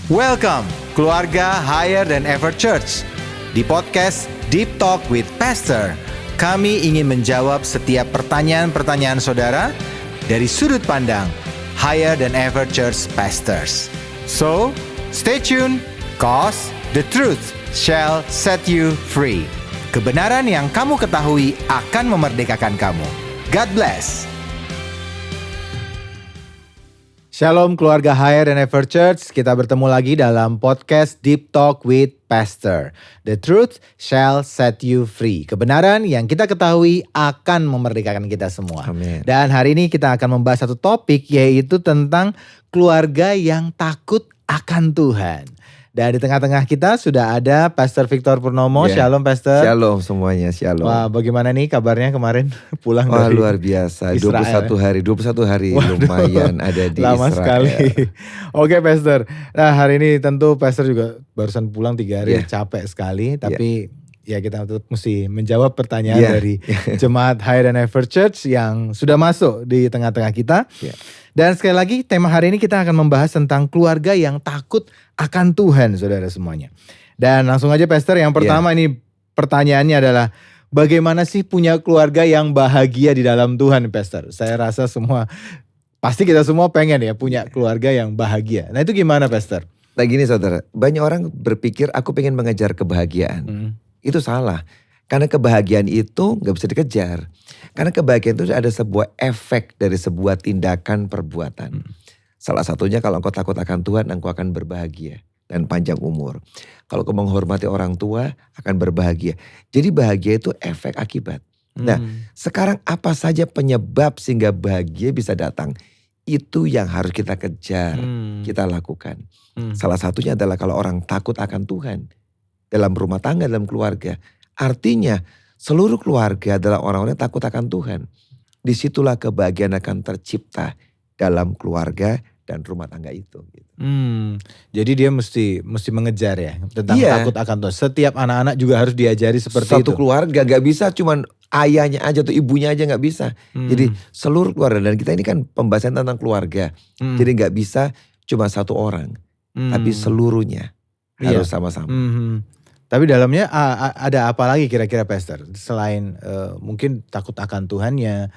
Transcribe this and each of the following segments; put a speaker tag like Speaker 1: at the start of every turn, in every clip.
Speaker 1: Welcome, keluarga Higher Than Ever Church. Di podcast Deep Talk with Pastor, kami ingin menjawab setiap pertanyaan-pertanyaan saudara dari sudut pandang Higher Than Ever Church Pastors. So, stay tuned, cause the truth shall set you free. Kebenaran yang kamu ketahui akan memerdekakan kamu. God bless. Shalom keluarga Higher Than Ever Church, kita bertemu lagi dalam podcast Deep Talk with Pastor. The truth shall set you free. Kebenaran yang kita ketahui akan memerdekakan kita semua.
Speaker 2: Amin.
Speaker 1: Dan hari ini kita akan membahas satu topik, yaitu tentang keluarga yang takut akan Tuhan. Dan di tengah-tengah kita sudah ada Pastor Victor Purnomo. Shalom Pastor.
Speaker 2: Shalom semuanya, shalom.
Speaker 1: Wah, bagaimana nih kabarnya kemarin pulang
Speaker 2: Wah,
Speaker 1: dari
Speaker 2: luar biasa,
Speaker 1: Israel,
Speaker 2: 21 hari
Speaker 1: Waduh,
Speaker 2: lumayan ada di
Speaker 1: lama
Speaker 2: Israel.
Speaker 1: sekali. Oke Pastor, nah hari ini tentu Pastor juga barusan pulang 3 hari, capek sekali. Tapi ya kita tetap mesti menjawab pertanyaan dari jemaat Higher Than Ever Church yang sudah masuk di tengah-tengah kita. Dan sekali lagi tema hari ini kita akan membahas tentang keluarga yang takut akan Tuhan, saudara semuanya. Dan langsung aja Pastor, yang pertama ini pertanyaannya adalah bagaimana sih punya keluarga yang bahagia di dalam Tuhan, Pastor? Saya rasa pasti kita semua pengen ya punya keluarga yang bahagia. Nah itu gimana Pastor?
Speaker 2: Nah gini saudara, banyak orang berpikir aku pengen mengejar kebahagiaan. Itu salah. Karena kebahagiaan itu gak bisa dikejar. Karena kebahagiaan itu ada sebuah efek dari sebuah tindakan perbuatan. Salah satunya kalau engkau takut akan Tuhan, engkau akan berbahagia dan panjang umur. Kalau engkau menghormati orang tua, akan berbahagia. Jadi bahagia itu efek akibat. Nah sekarang apa saja penyebab sehingga bahagia bisa datang? Itu yang harus kita kejar, kita lakukan. Salah satunya adalah kalau orang takut akan Tuhan. Dalam rumah tangga, dalam keluarga. Artinya seluruh keluarga adalah orang-orang yang takut akan Tuhan. Disitulah kebahagiaan akan tercipta dalam keluarga dan rumah tangga itu.
Speaker 1: Jadi dia mesti mengejar ya tentang takut akan Tuhan. Setiap anak-anak juga harus diajari seperti itu.
Speaker 2: Satu keluarga gak bisa cuman ayahnya aja atau ibunya aja gak bisa. Jadi seluruh keluarga, dan kita ini kan pembahasan tentang keluarga. Jadi gak bisa cuma satu orang. Tapi seluruhnya harus sama-sama.
Speaker 1: Tapi dalamnya ada apa lagi kira-kira Pastor? Selain mungkin takut akan Tuhannya,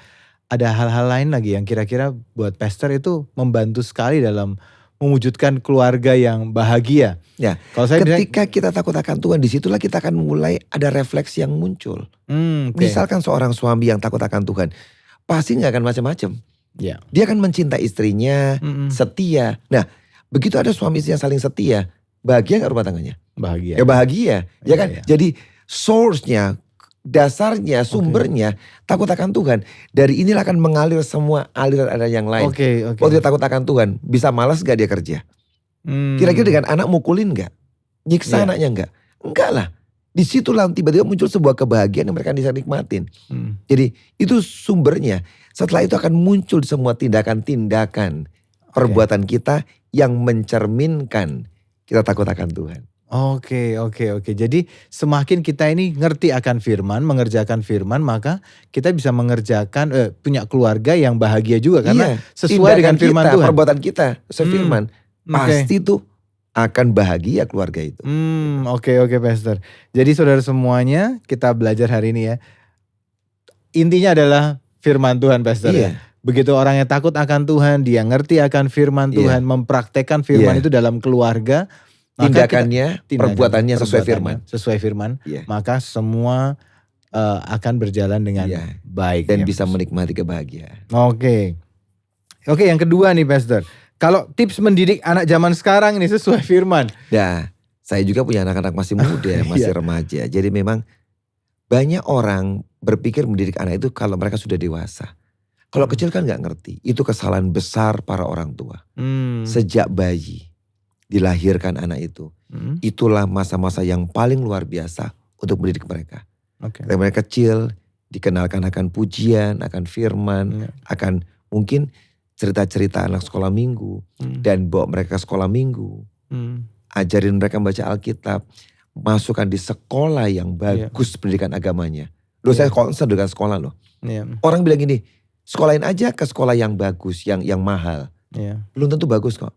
Speaker 1: ada hal-hal lain lagi yang kira-kira buat Pastor itu membantu sekali dalam mewujudkan keluarga yang bahagia.
Speaker 2: Ya, kalau ketika kita takut akan Tuhan, disitulah kita akan mulai ada refleksi yang muncul. Misalkan seorang suami yang takut akan Tuhan, pasti gak akan macam-macam. Dia akan mencintai istrinya, setia. Nah, begitu ada suami istri yang saling setia, bahagia gak rumah tangganya?
Speaker 1: Bahagia.
Speaker 2: Ya bahagia, ya kan? Jadi source-nya, dasarnya, sumbernya takut akan Tuhan. Dari inilah akan mengalir semua aliran yang lain. Kalau dia takut akan Tuhan, bisa malas gak dia kerja? Kira-kira dengan anak mukulin gak? Nyiksa anaknya gak? Enggak lah. Disitulah tiba-tiba muncul sebuah kebahagiaan yang mereka bisa nikmatin. Jadi itu sumbernya. Setelah itu akan muncul semua tindakan-tindakan perbuatan kita yang mencerminkan kita takut akan Tuhan.
Speaker 1: Oke. Jadi semakin kita ini ngerti akan firman, mengerjakan firman, maka kita bisa mengerjakan punya keluarga yang bahagia juga. Karena sesuai dengan firman
Speaker 2: kita,
Speaker 1: Tuhan.
Speaker 2: Perbuatan kita sesuai firman. Pasti tuh akan bahagia keluarga itu.
Speaker 1: Oke Pastor. Jadi saudara semuanya, kita belajar hari ini ya. Intinya adalah firman Tuhan Pastor ya. Begitu orang yang takut akan Tuhan, dia ngerti akan firman Tuhan, mempraktekkan firman itu dalam keluarga.
Speaker 2: Tindakannya, perbuatannya sesuai firman.
Speaker 1: Maka semua akan berjalan dengan baik.
Speaker 2: Dan bisa menikmati kebahagiaan.
Speaker 1: Oke, yang kedua nih Pastor. Kalau tips mendidik anak zaman sekarang ini sesuai firman.
Speaker 2: Nah, saya juga punya anak-anak masih muda, masih remaja. Jadi memang banyak orang berpikir mendidik anak itu kalau mereka sudah dewasa. Kalau kecil kan gak ngerti. Itu kesalahan besar para orang tua. Sejak bayi dilahirkan anak itu. Itulah masa-masa yang paling luar biasa untuk mendidik mereka. Ketika mereka kecil, dikenalkan akan pujian, akan firman, akan mungkin cerita-cerita anak sekolah minggu. Dan bawa mereka ke sekolah minggu. Ajarin mereka membaca Alkitab. Masukkan di sekolah yang bagus pendidikan agamanya. Loh saya concern dengan sekolah loh. Orang bilang gini, sekolahin aja ke sekolah yang bagus, yang mahal. Belum tentu bagus kok.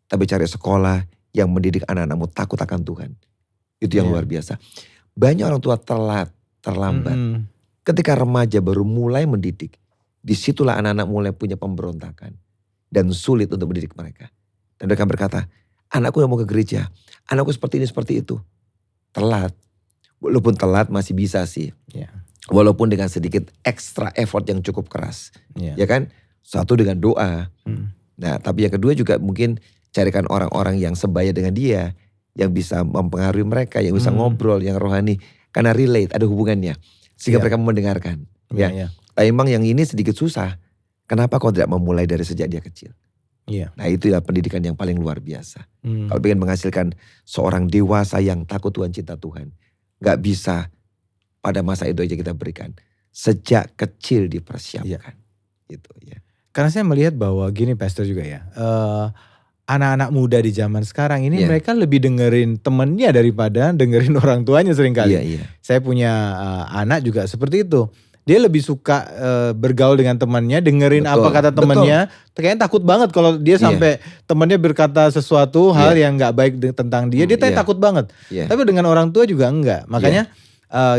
Speaker 2: Tapi cari sekolah yang mendidik anak-anakmu takut akan Tuhan. Itu yang luar biasa. Banyak orang tua terlambat. Ketika remaja baru mulai mendidik, disitulah anak-anak mulai punya pemberontakan. Dan sulit untuk mendidik mereka. Dan mereka berkata, anakku yang mau ke gereja, anakku seperti ini, seperti itu. Telat. Walaupun telat masih bisa sih. Walaupun dengan sedikit extra effort yang cukup keras. Ya kan? Satu dengan doa. Nah tapi yang kedua juga mungkin carikan orang-orang yang sebaya dengan dia. Yang bisa mempengaruhi mereka, yang bisa ngobrol, yang rohani. Karena relate, ada hubungannya. Sehingga mereka mendengarkan. Tapi memang yang ini sedikit susah. Kenapa kau tidak memulai dari sejak dia kecil? Nah itulah pendidikan yang paling luar biasa. Kalau ingin menghasilkan seorang dewasa yang takut Tuhan, cinta Tuhan. Gak bisa pada masa itu aja kita berikan. Sejak kecil dipersiapkan. Gitu ya.
Speaker 1: Karena saya melihat bahwa gini Pastor juga ya. Anak-anak muda di zaman sekarang ini mereka lebih dengerin temennya daripada dengerin orang tuanya seringkali. Saya punya anak juga seperti itu. Dia lebih suka bergaul dengan temannya, dengerin apa kata temannya. Kayaknya takut banget kalau dia sampai temannya berkata sesuatu hal yang gak baik tentang dia. Dia takut banget. Tapi dengan orang tua juga enggak. Makanya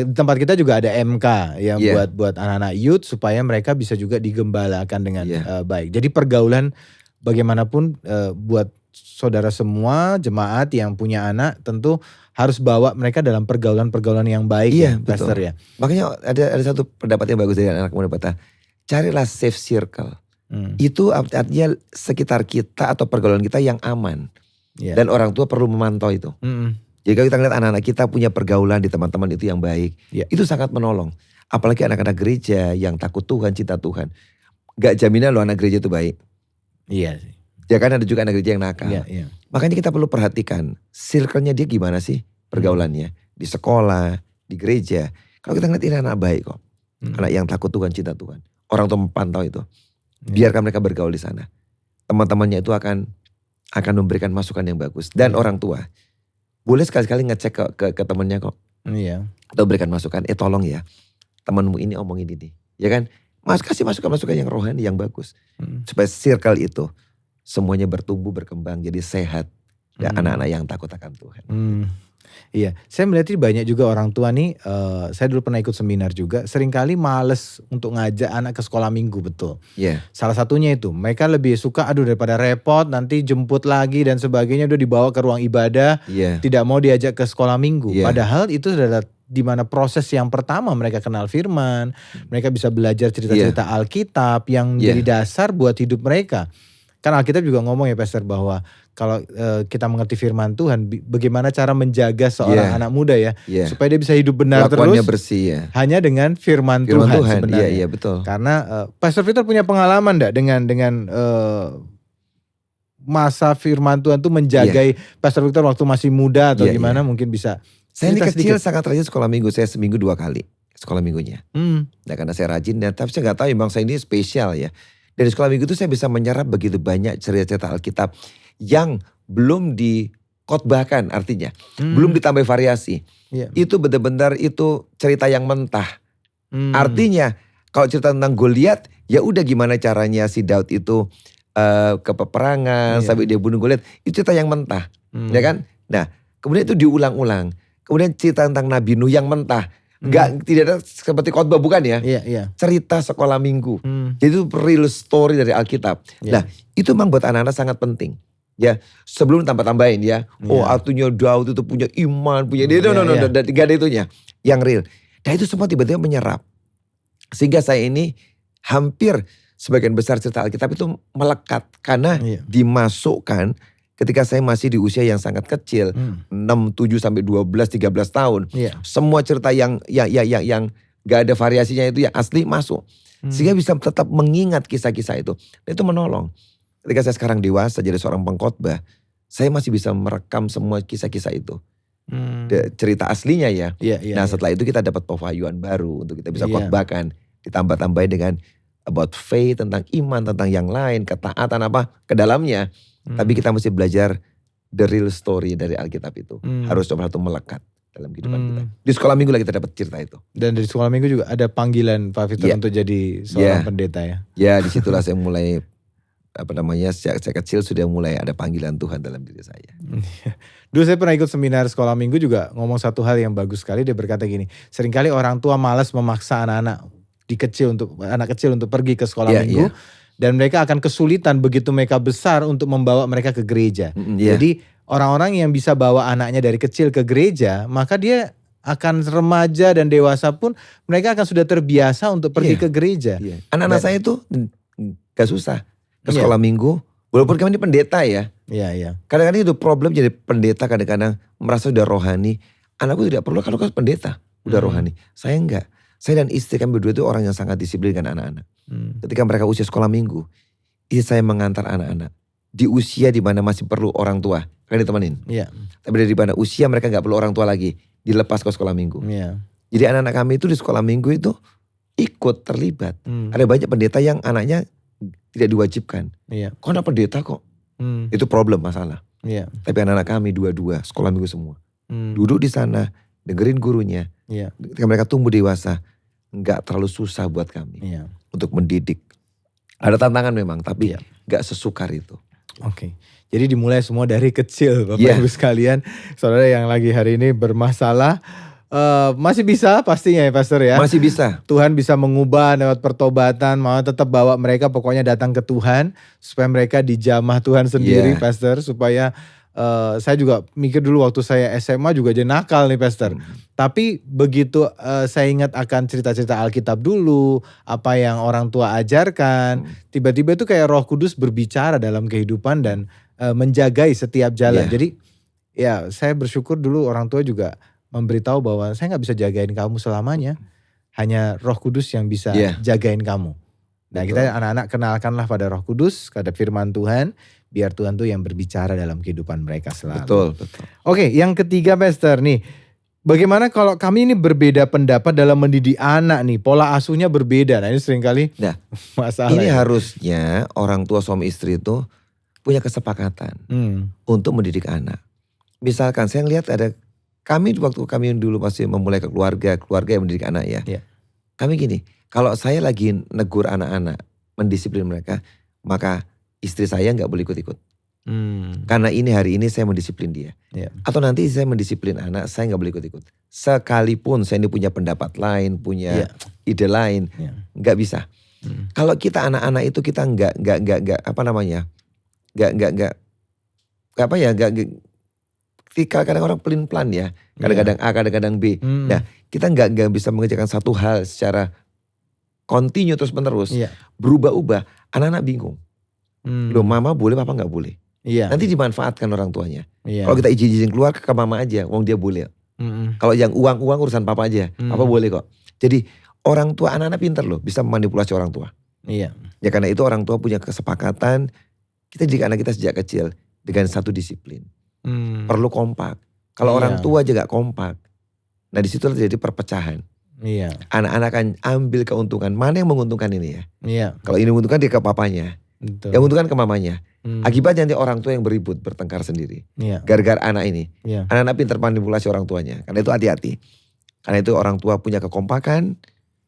Speaker 1: di tempat kita juga ada MK yang buat anak-anak youth supaya mereka bisa juga digembalakan dengan baik. Jadi pergaulan bagaimanapun buat saudara semua jemaat yang punya anak tentu harus bawa mereka dalam pergaulan-pergaulan yang baik Pastor ya.
Speaker 2: Makanya ada satu pendapat yang bagus dari anak muda Bata. Carilah safe circle. Itu artinya sekitar kita atau pergaulan kita yang aman. Dan orang tua perlu memantau itu. Jadi kalau kita lihat anak-anak kita punya pergaulan di teman-teman itu yang baik. Itu sangat menolong. Apalagi anak-anak gereja yang takut Tuhan, cinta Tuhan. Gak jaminan loh anak gereja itu baik.
Speaker 1: Iya sih.
Speaker 2: Ya kan ada juga anak gereja yang nakal. Makanya kita perlu perhatikan circle-nya dia gimana sih pergaulannya. Di sekolah, di gereja. Kalau kita ngeliat ini anak baik kok. Anak yang takut Tuhan, cinta Tuhan. Orang tua memantau itu. Biarkan mereka bergaul di sana. Teman-temannya itu akan memberikan masukan yang bagus. Dan orang tua boleh sekali-kali ngecek ke temannya kok. Atau berikan masukan, tolong ya. Temanmu ini omongin ini. Ya kan? Kasih masukan-masukan yang rohani, yang bagus. Supaya circle itu semuanya bertumbuh, berkembang, jadi sehat. Dan anak-anak yang takut akan Tuhan.
Speaker 1: Iya, saya melihat ini banyak juga orang tua nih, saya dulu pernah ikut seminar juga, seringkali males untuk ngajak anak ke sekolah minggu, betul. Salah satunya itu, mereka lebih suka daripada repot, nanti jemput lagi dan sebagainya, udah dibawa ke ruang ibadah, tidak mau diajak ke sekolah minggu. Padahal itu adalah di mana proses yang pertama mereka kenal firman, mereka bisa belajar cerita-cerita Alkitab yang jadi dasar buat hidup mereka. Kan Alkitab juga ngomong ya Pastor bahwa kalau kita mengerti firman Tuhan, bagaimana cara menjaga seorang anak muda ya, supaya dia bisa hidup benar terus,
Speaker 2: bersih
Speaker 1: hanya dengan firman Tuhan sebenarnya.
Speaker 2: Iya betul.
Speaker 1: Karena Pastor Victor punya pengalaman enggak dengan masa firman Tuhan tuh menjagai Pastor Victor waktu masih muda atau gimana mungkin bisa.
Speaker 2: Saya ini kecil sangat rajin sekolah minggu, saya seminggu 2 kali sekolah minggunya. Nah karena saya rajin, tapi saya gak tahu memang saya ini spesial ya. Dari sekolah minggu itu saya bisa menyerap begitu banyak cerita-cerita Alkitab yang belum dikotbahkan artinya. Belum ditambah variasi. Itu benar-benar itu cerita yang mentah. Artinya kalau cerita tentang Goliat, ya udah gimana caranya si Daud itu ke peperangan sampai dia bunuh Goliat. Itu cerita yang mentah. Ya kan? Nah kemudian itu diulang-ulang. Kemudian cerita tentang Nabi Nuh yang mentah. Tidak ada seperti khotbah bukan ya. Cerita sekolah minggu. Jadi itu real story dari Alkitab. Nah itu memang buat anak-anak sangat penting. Ya sebelum tambah-tambahin ya. Artinya Daud itu punya iman. Punya dia. Gak ada itunya. Yang real. Dan itu semua tiba-tiba menyerap. Sehingga saya ini hampir sebagian besar cerita Alkitab itu melekat. Karena dimasukkan ketika saya masih di usia yang sangat kecil, 6, 7 sampai 12, 13 tahun. Semua cerita yang gak ada variasinya itu yang asli masuk. Sehingga bisa tetap mengingat kisah-kisah itu. Dan itu menolong. Ketika saya sekarang dewasa jadi seorang pengkhotbah, saya masih bisa merekam semua kisah-kisah itu. Cerita aslinya ya. Nah setelah itu kita dapat pewahyuan baru untuk kita bisa khotbahkan. Ditambah-tambahin dengan about faith, tentang iman, tentang yang lain, ketaatan apa ke dalamnya. Tapi kita mesti belajar the real story dari Alkitab itu. Harus coba satu melekat dalam kehidupan kita. Di sekolah minggu lah kita dapat cerita itu.
Speaker 1: Dan dari sekolah minggu juga ada panggilan Pak Victor untuk jadi seorang pendeta ya.
Speaker 2: Ya disitulah saya mulai sejak kecil sudah mulai ada panggilan Tuhan dalam diri saya.
Speaker 1: Dulu saya pernah ikut seminar sekolah minggu juga ngomong satu hal yang bagus sekali. Dia berkata gini, seringkali orang tua malas memaksa anak kecil untuk pergi ke sekolah minggu. Dan mereka akan kesulitan begitu mereka besar untuk membawa mereka ke gereja. Jadi orang-orang yang bisa bawa anaknya dari kecil ke gereja, maka dia akan remaja dan dewasa pun mereka akan sudah terbiasa untuk pergi ke gereja.
Speaker 2: Anak-anak saya itu gak susah ke sekolah minggu, walaupun kami ini pendeta ya. Kadang-kadang itu problem jadi pendeta, kadang-kadang merasa sudah rohani. Anakku tidak perlu kalau kau pendeta, udah rohani. Saya enggak. Saya dan istri kami berdua itu orang yang sangat disiplin dengan anak-anak. Ketika mereka usia sekolah minggu, istri saya mengantar anak-anak di usia di mana masih perlu orang tua, kan ditemenin. Tapi dari mana usia mereka nggak perlu orang tua lagi, dilepas ke sekolah minggu. Jadi anak-anak kami itu di sekolah minggu itu ikut terlibat. Ada banyak pendeta yang anaknya tidak diwajibkan. Kok anak pendeta kok? Itu problem, masalah. Tapi anak-anak kami dua-dua sekolah minggu semua. Duduk di sana, dengerin gurunya. Ketika mereka tumbuh dewasa, nggak terlalu susah buat kami untuk mendidik. Ada tantangan memang, tapi nggak sesukar itu.
Speaker 1: Jadi dimulai semua dari kecil, Bapak Ibu sekalian. Saudara yang lagi hari ini bermasalah, masih bisa pastinya ya Pastor ya.
Speaker 2: Masih bisa.
Speaker 1: Tuhan bisa mengubah lewat pertobatan, mau tetap bawa mereka pokoknya datang ke Tuhan. Supaya mereka dijamah Tuhan sendiri Pastor. Supaya saya juga mikir dulu waktu saya SMA juga jadi nakal nih Pastor. Tapi begitu saya ingat akan cerita-cerita Alkitab dulu, apa yang orang tua ajarkan, tiba-tiba itu kayak Roh Kudus berbicara dalam kehidupan dan menjagai setiap jalan. Jadi ya saya bersyukur dulu orang tua juga memberitahu bahwa saya gak bisa jagain kamu selamanya. Hanya Roh Kudus yang bisa jagain kamu. Nah kita anak-anak kenalkanlah pada Roh Kudus, pada firman Tuhan. Biar Tuhan tuh yang berbicara dalam kehidupan mereka selalu.
Speaker 2: Betul.
Speaker 1: Oke, yang ketiga Pastor nih. Bagaimana kalau kami ini berbeda pendapat dalam mendidik anak nih. Pola asuhnya berbeda. Nah ini seringkali masalah.
Speaker 2: Ini harusnya orang tua suami istri itu punya kesepakatan untuk mendidik anak. Misalkan saya lihat ada, waktu kami dulu masih memulai keluarga yang mendidik anak ya. Kami gini, kalau saya lagi negur anak-anak, mendisiplin mereka, maka istri saya gak boleh ikut-ikut. Karena hari ini saya mendisiplin dia. Atau nanti saya mendisiplin anak, saya gak boleh ikut-ikut. Sekalipun saya ini punya pendapat lain, punya ide lain, gak bisa. Kalau kita anak-anak itu kita gak kadang orang pelin-pelan ya. Kadang-kadang A, kadang-kadang B. Nah kita gak bisa mengerjakan satu hal secara continue terus menerus. Berubah-ubah, anak-anak bingung. Loh mama boleh, papa gak boleh. Nanti dimanfaatkan orang tuanya. Kalau kita izin keluar ke mama aja, wong dia boleh. Kalau yang uang urusan papa aja, papa boleh kok. Jadi orang tua anak-anak pintar loh, bisa memanipulasi orang tua. Ya karena itu orang tua punya kesepakatan, kita didik anak kita sejak kecil dengan satu disiplin. Perlu kompak. Kalau orang tua aja gak kompak, nah disitu terjadi perpecahan. Anak-anak akan ambil keuntungan, mana yang menguntungkan ini ya. Kalau ini menguntungkan dia ke papanya. Yang menguntungkan ke mamanya. Akibatnya nanti orang tua yang beribut, bertengkar sendiri. Gara-gara anak ini. Anak-anak pintar manipulasi orang tuanya. Karena itu hati-hati. Karena itu orang tua punya kekompakan,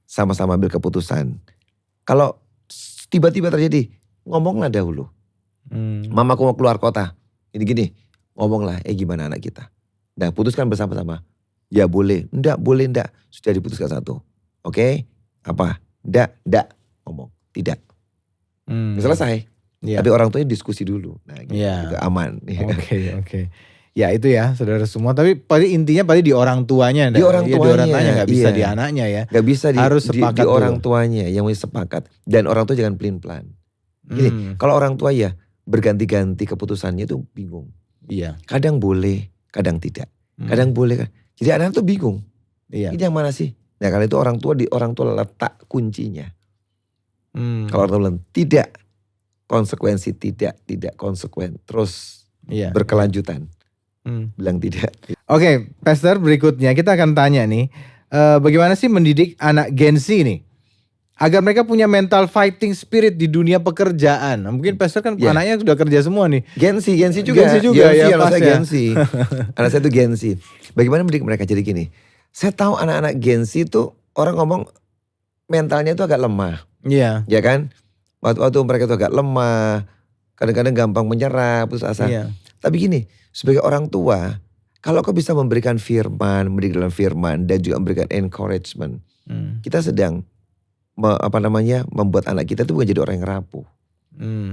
Speaker 2: sama-sama ambil keputusan. Kalau tiba-tiba terjadi, ngomonglah dahulu. Mamaku mau keluar kota, gini-gini. Ngomonglah, gimana anak kita. Nah putuskan bersama-sama. Ya boleh, enggak. Sudah diputuskan satu. Oke, apa? Enggak. Ngomong, tidak. Selesai. Tapi orang tuanya diskusi dulu. Nah gitu juga aman.
Speaker 1: Oke. Ya itu ya saudara semua. Tapi intinya di orang tuanya.
Speaker 2: Di orang tuanya.
Speaker 1: Gak bisa di anaknya ya.
Speaker 2: Gak bisa
Speaker 1: harus sepakat
Speaker 2: di orang tuanya yang harus sepakat. Dan orang tua jangan pelin-pelan. Gini, kalau orang tua ya berganti-ganti keputusannya itu bingung. Kadang boleh, kadang tidak. Kadang boleh. Jadi anak tuh bingung. Ini yang mana sih? Nah karena itu orang tua letak kuncinya. Kalau orang tua bilang tidak, konsekuensi tidak konsekuen, terus berkelanjutan. Bilang tidak.
Speaker 1: Oke, Pastor, berikutnya kita akan tanya nih, bagaimana sih mendidik anak Gen Z nih agar mereka punya mental fighting spirit di dunia pekerjaan. Nah, mungkin Pastor kan anaknya sudah kerja semua nih.
Speaker 2: Gen Z juga
Speaker 1: ya,
Speaker 2: anak saya Gen Z. Anak saya itu Gen Z. Bagaimana mendidik mereka? Jadi gini, saya tahu anak-anak Gen Z itu orang ngomong mentalnya itu agak lemah. Ya kan? Waktu mereka itu agak lemah, Kadang-kadang gampang menyerah, putus asa.
Speaker 1: Iya.
Speaker 2: Tapi gini, sebagai orang tua, kalau kau bisa memberikan firman, mendidik dalam firman, dan juga memberikan encouragement, kita sedang membuat anak kita itu bukan jadi orang yang rapuh.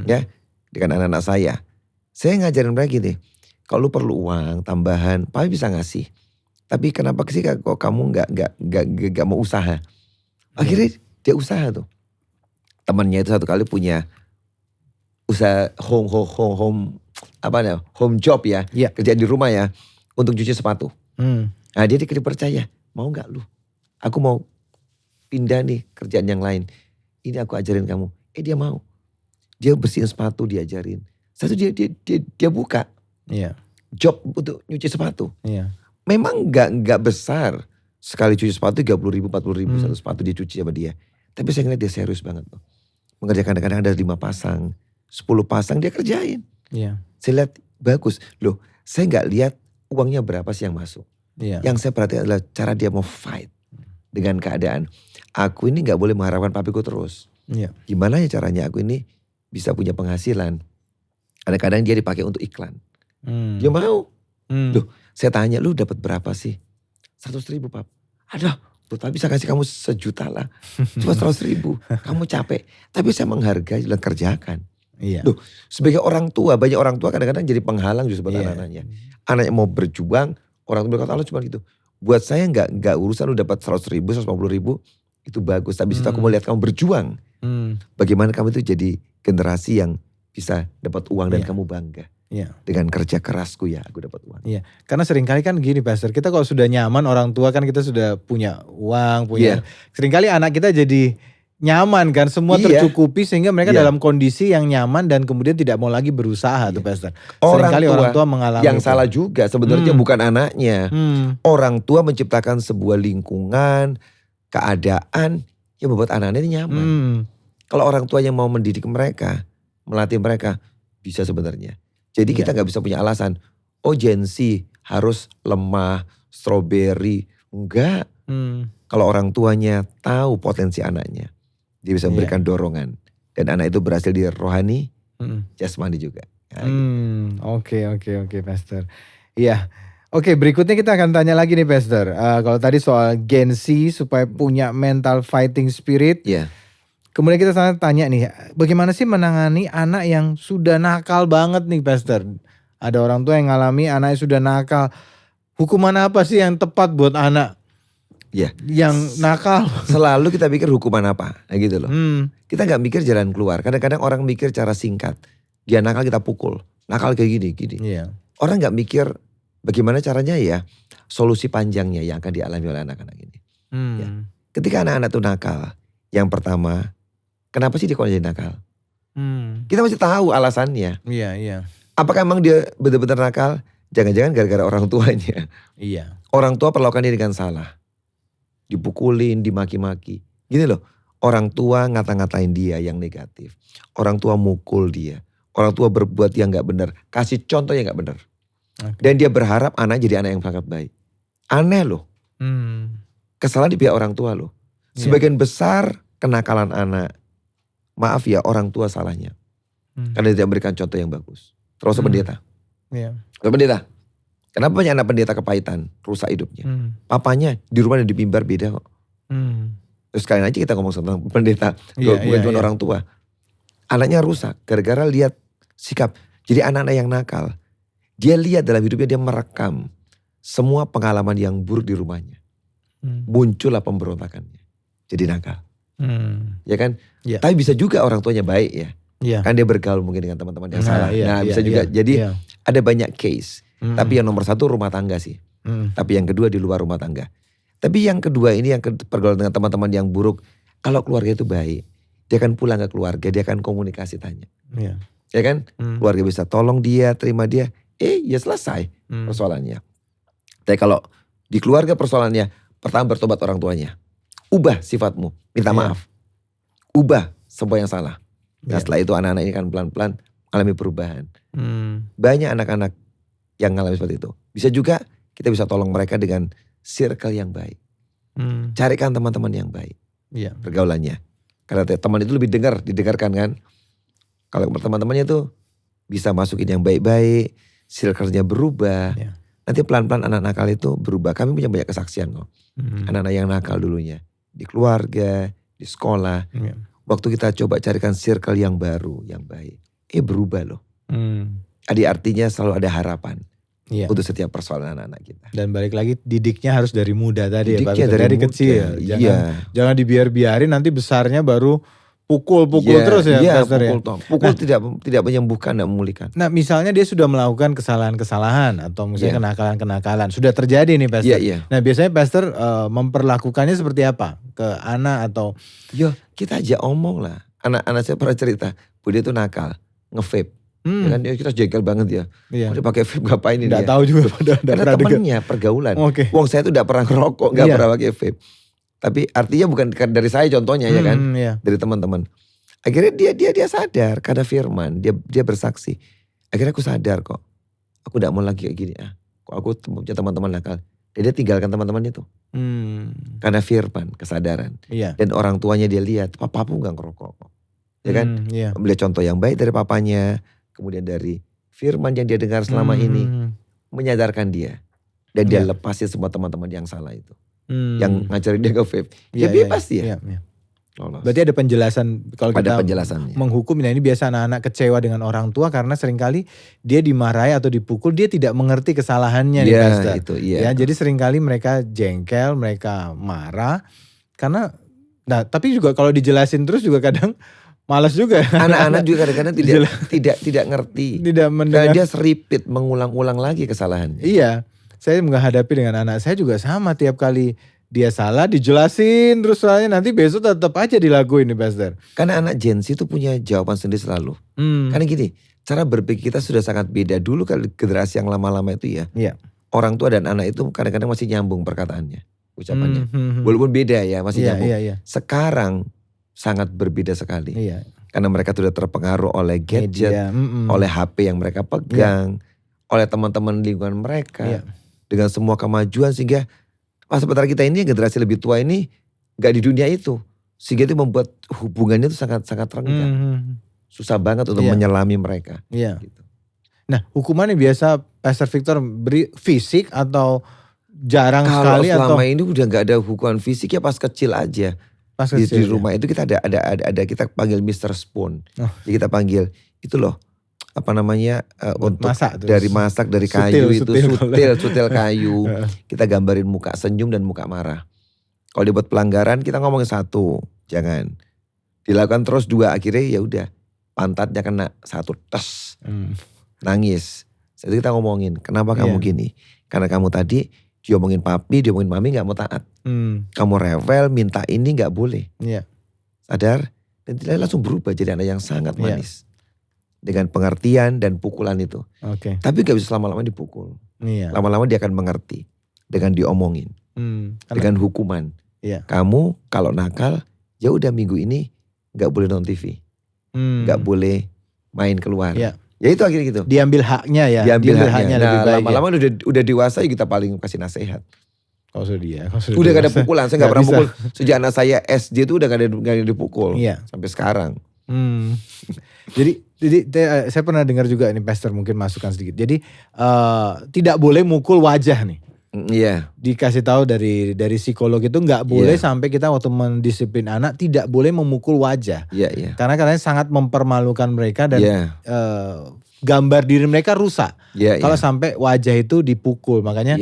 Speaker 2: Ya, dengan anak-anak saya ngajarin mereka gini, kalau lu perlu uang tambahan, papi bisa ngasih. Tapi kenapa sih kok kamu nggak mau usaha? Akhirnya dia usaha tuh. Temannya itu satu kali punya usaha home job ya, kerjaan di rumah ya, untuk cuci sepatu. Nah dia dipercaya, mau nggak lu? Aku mau pindah nih kerjaan yang lain. Ini aku ajarin kamu. Dia mau. Dia bersihin sepatu diajarin. Satu dia buka job untuk nyuci sepatu. Memang nggak besar. Sekali cuci sepatu 30.000, 40.000 satu sepatu dia cuci sama dia. Tapi saya ngeliat dia serius banget tuh. Mengerjakan kadang-kadang ada 5 pasang, 10 pasang dia kerjain. Saya lihat bagus. Loh, saya nggak lihat uangnya berapa sih yang masuk. Yang saya perhatikan adalah cara dia mau fight dengan keadaan. Aku ini nggak boleh mengharapkan papiku terus. Gimana ya caranya aku ini bisa punya penghasilan. Kadang-kadang dia dipakai untuk iklan. Dia mau. Loh, saya tanya, lu dapat berapa sih? 100.000 pap. Aduh, Pak bisa kasih kamu 1 juta lah. Cuma 100.000. Kamu capek. Tapi saya menghargai dan kerjakan. Loh, sebagai orang tua, banyak orang tua kadang-kadang jadi penghalang justru buat anak-anaknya. Anaknya mau berjuang, orang tua berkata, Allah cuma gitu. Buat saya nggak urusan lu dapat 100.000, 150.000, itu bagus. Tapi situ aku mau lihat kamu berjuang. Bagaimana kamu itu jadi generasi yang bisa dapat uang dan kamu bangga. Dengan kerja kerasku ya aku dapat uang.
Speaker 1: Karena seringkali kan gini Pastor, kita kalau sudah nyaman orang tua kan kita sudah punya uang, seringkali anak kita jadi nyaman kan, semua tercukupi sehingga mereka dalam kondisi yang nyaman dan kemudian tidak mau lagi berusaha tuh Pastor. Seringkali orang tua mengalami
Speaker 2: yang salah juga sebenarnya bukan anaknya. Orang tua menciptakan sebuah lingkungan, keadaan yang membuat anak-anaknya nyaman. Kalau orang tua yang mau mendidik mereka, melatih mereka, bisa sebenarnya. Jadi kita gak bisa punya alasan, Gen Z harus lemah, strawberry. Enggak. Kalau orang tuanya tahu potensi anaknya, dia bisa memberikan dorongan. Dan anak itu berhasil di rohani, jasmani juga.
Speaker 1: Oke Pastor. Iya. Oke, berikutnya kita akan tanya lagi nih Pastor. Kalau tadi soal Gen Z supaya punya mental fighting spirit. Kemudian kita tanya nih, bagaimana sih menangani anak yang sudah nakal banget nih Pastor? Ada orang tua yang ngalami anaknya sudah nakal. Hukuman apa sih yang tepat buat anak yang nakal?
Speaker 2: Selalu kita pikir hukuman apa, gitu loh. Kita gak mikir jalan keluar. Kadang-kadang orang mikir cara singkat. Dia nakal kita pukul, nakal kayak gini. Orang gak mikir bagaimana caranya ya, solusi panjangnya yang akan dialami oleh anak-anak ini. Ketika anak-anak itu nakal, yang pertama, kenapa sih dia kok jadi nakal? Kita mesti tahu alasannya. Apakah emang dia benar-benar nakal? Jangan-jangan gara-gara orang tuanya. Orang tua perlakukan dia dengan salah. Dipukulin, dimaki-maki. Gini loh, orang tua ngata-ngatain dia yang negatif. Orang tua mukul dia. Orang tua berbuat yang gak benar. Kasih contoh yang gak benar. Dan dia berharap anak jadi anak yang sangat baik. Aneh loh. Kesalahan di pihak orang tua loh. Sebagian besar kenakalan anak, maaf ya orang tua salahnya. Karena dia memberikan contoh yang bagus. Terus pendeta. Pendeta. Kenapa banyak anak pendeta kepahitan, rusak hidupnya? Papanya di rumah dan di mimbar beda kok. Terus sekalian aja kita ngomong tentang pendeta, bukan cuma orang tua. Anaknya rusak gara-gara lihat sikap. Jadi anak-anak yang nakal, dia lihat dalam hidupnya dia merekam semua pengalaman yang buruk di rumahnya. Muncullah pemberontakannya. Jadi nakal. Ya kan? Tapi bisa juga orang tuanya baik ya. Kan dia bergaul mungkin dengan teman-teman yang salah. Bisa juga. Jadi ada banyak case. Tapi yang nomor 1 rumah tangga sih. Tapi yang kedua di luar rumah tangga. Tapi yang kedua ini yang pergaulan dengan teman-teman yang buruk. Kalau keluarga itu baik, dia akan pulang ke keluarga, dia akan komunikasi tanya. Ya kan? Keluarga bisa tolong dia, terima dia. Ya selesai persoalannya. Tapi kalau di keluarga persoalannya, pertama bertobat orang tuanya. Ubah sifatmu, minta maaf. Ubah semua yang salah. Nah setelah itu anak-anak ini kan pelan-pelan mengalami perubahan. Banyak anak-anak yang mengalami seperti itu. Bisa juga kita bisa tolong mereka dengan circle yang baik. Carikan teman-teman yang baik. Pergaulannya. Karena teman itu lebih didengarkan kan. Kalau teman-temannya itu bisa masukin yang baik-baik, circle-nya berubah.
Speaker 1: Ya.
Speaker 2: Nanti pelan-pelan anak nakal itu berubah. Kami punya banyak kesaksian kok. Anak-anak yang nakal dulunya. Di keluarga, di sekolah. Waktu kita coba carikan circle yang baru, yang baik. Berubah loh. Artinya selalu ada harapan. Untuk setiap persoalan anak-anak kita.
Speaker 1: Dan balik lagi didiknya harus dari muda tadi
Speaker 2: didiknya
Speaker 1: ya Pak. Dari
Speaker 2: muda.
Speaker 1: kecil. Jangan dibiarin nanti besarnya baru pukul terus ya Pastor
Speaker 2: pukul
Speaker 1: ya.
Speaker 2: Pukul tidak menyembuhkan, tidak memulihkan.
Speaker 1: Nah misalnya dia sudah melakukan kesalahan-kesalahan atau misalnya kenakalan-kenakalan. Sudah terjadi nih Pastor. Nah biasanya Pastor memperlakukannya seperti apa? Ke anak atau?
Speaker 2: Kita aja omong lah. Anak-anak saya pernah cerita, Bu dia tuh nakal, nge-vape. Ya kan kita jengkel banget ya. Dia pakai vape ngapain ini?
Speaker 1: Nggak tahu juga.
Speaker 2: Karena temennya pergaulan. Wong saya tuh gak pernah ngerokok, gak pernah pakai vape. Tapi artinya bukan dari saya contohnya ya kan. Dari teman-teman. Akhirnya dia sadar karena firman. Dia bersaksi. Akhirnya aku sadar kok. Aku gak mau lagi kayak gini. Kok aku punya teman-teman nakal. Dia tinggalkan teman-teman itu. Karena firman, kesadaran. Dan orang tuanya dia lihat. Papa pun gak ngerokok. Ya kan. Melihat contoh yang baik dari papanya. Kemudian dari firman yang dia dengar selama ini. Menyadarkan dia. Dan dia lepasin semua teman-teman yang salah itu. Yang ngajarin dia ke vape. Bebas dia.
Speaker 1: Berarti ada penjelasan. Kalau kita menghukum. Nah ini biasa anak-anak kecewa dengan orang tua. Karena seringkali dia dimarahi atau dipukul. Dia tidak mengerti kesalahannya nih Pastor. Jadi seringkali mereka jengkel. Mereka marah. Karena tapi juga kalau dijelasin terus juga kadang malas juga.
Speaker 2: Anak-anak juga kadang-kadang tidak ngerti.
Speaker 1: Tidak mendengar.
Speaker 2: Karena dia seripit mengulang-ulang lagi kesalahannya.
Speaker 1: Iya. Saya menghadapi dengan anak saya juga sama. Tiap kali dia salah dijelasin terus soalnya nanti besok tetap aja dilakuin nih Pastor.
Speaker 2: Karena anak Gen Z itu punya jawaban sendiri selalu. Karena gini, cara berpikir kita sudah sangat beda. Dulu kalau generasi yang lama-lama itu ya. Orang tua dan anak itu kadang-kadang masih nyambung perkataannya. Ucapannya. Walaupun beda ya masih nyambung. Sekarang sangat berbeda sekali. Karena mereka sudah terpengaruh oleh gadget, oleh HP yang mereka pegang, oleh teman-teman lingkungan mereka, dengan semua kemajuan sehingga sebentar kita ini generasi lebih tua ini gak di dunia itu, sehingga itu membuat hubungannya itu sangat-sangat renggang, susah banget untuk menyelami mereka. Gitu.
Speaker 1: Nah hukumannya biasa Pastor Victor beri fisik atau jarang sekali atau?
Speaker 2: Kalau selama ini udah gak ada hukuman fisik ya pas kecil aja. Di rumah itu kita ada kita panggil Mr. Spoon. Jadi kita panggil itu loh untuk masak, dari kayu sutil kayu. Kita gambarin muka senyum dan muka marah. Kalau dibuat pelanggaran kita ngomongin 1, jangan. Dilakukan terus 2, akhirnya ya udah pantatnya kena 1 tes. Nangis. Jadi kita ngomongin, kenapa kamu gini? Karena kamu tadi diomongin papi, diomongin mami gak mau taat. Kamu rewel, minta ini gak boleh. Sadar? Dan dia langsung berubah jadi anak yang sangat manis. Dengan pengertian dan pukulan itu. Tapi gak bisa lama-lama dipukul. Lama-lama dia akan mengerti. Dengan diomongin. Dengan hukuman. Kamu kalau nakal, ya udah minggu ini gak boleh nonton TV. Gak boleh main keluar. Ya itu akhirnya gitu.
Speaker 1: Diambil haknya ya.
Speaker 2: Diambil haknya lebih baik. Lama-lama udah dewasa kita paling kasih nasihat. Udah gak ada pukulan. Saya gak pernah pukul. Sejak anak saya SD itu udah gak ada dipukul. Sampai sekarang.
Speaker 1: Jadi saya pernah dengar juga ini Pastor mungkin masukan sedikit. Jadi tidak boleh mukul wajah nih. Dikasih tahu dari psikolog itu nggak boleh sampai kita waktu mendisiplin anak tidak boleh memukul wajah. Karena katanya sangat mempermalukan mereka dan gambar diri mereka rusak. Kalau sampai wajah itu dipukul, makanya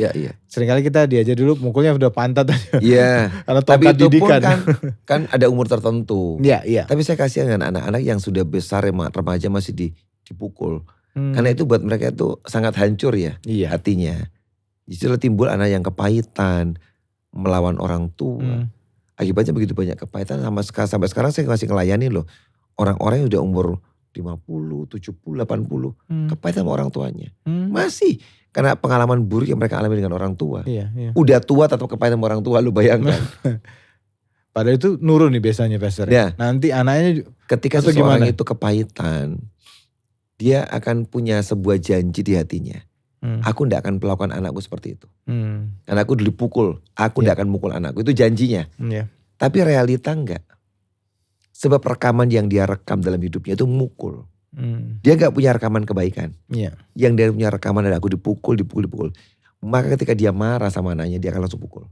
Speaker 1: seringkali kita diajar dulu mukulnya udah pantat aja. Karena tongkat didikan.
Speaker 2: Kan ada umur tertentu. Tapi saya kasihan dengan anak-anak yang sudah besar remaja masih dipukul. Karena itu buat mereka itu sangat hancur ya hatinya. Justru timbul anak yang kepahitan, melawan orang tua. Akibatnya begitu banyak kepahitan sampai sekarang saya masih ngelayani loh. Orang-orang yang udah umur 50, 70, 80. Kepahitan sama orang tuanya. Masih. Karena pengalaman buruk yang mereka alami dengan orang tua. Udah tua tetap kepahitan sama orang tua, lu bayangkan.
Speaker 1: Padahal itu nurun nih biasanya Pastor. Nanti anaknya
Speaker 2: ketika seseorang itu kepahitan, dia akan punya sebuah janji di hatinya. Aku tidak akan melakukan anakku seperti itu. Karena aku dulu dipukul, aku tidak akan mukul anakku. Itu janjinya. Tapi realita enggak. Sebab rekaman yang dia rekam dalam hidupnya itu mukul. Dia gak punya rekaman kebaikan.
Speaker 1: Iya.
Speaker 2: Yang dia punya rekaman adalah aku dipukul. Maka ketika dia marah sama anaknya, dia akan langsung pukul.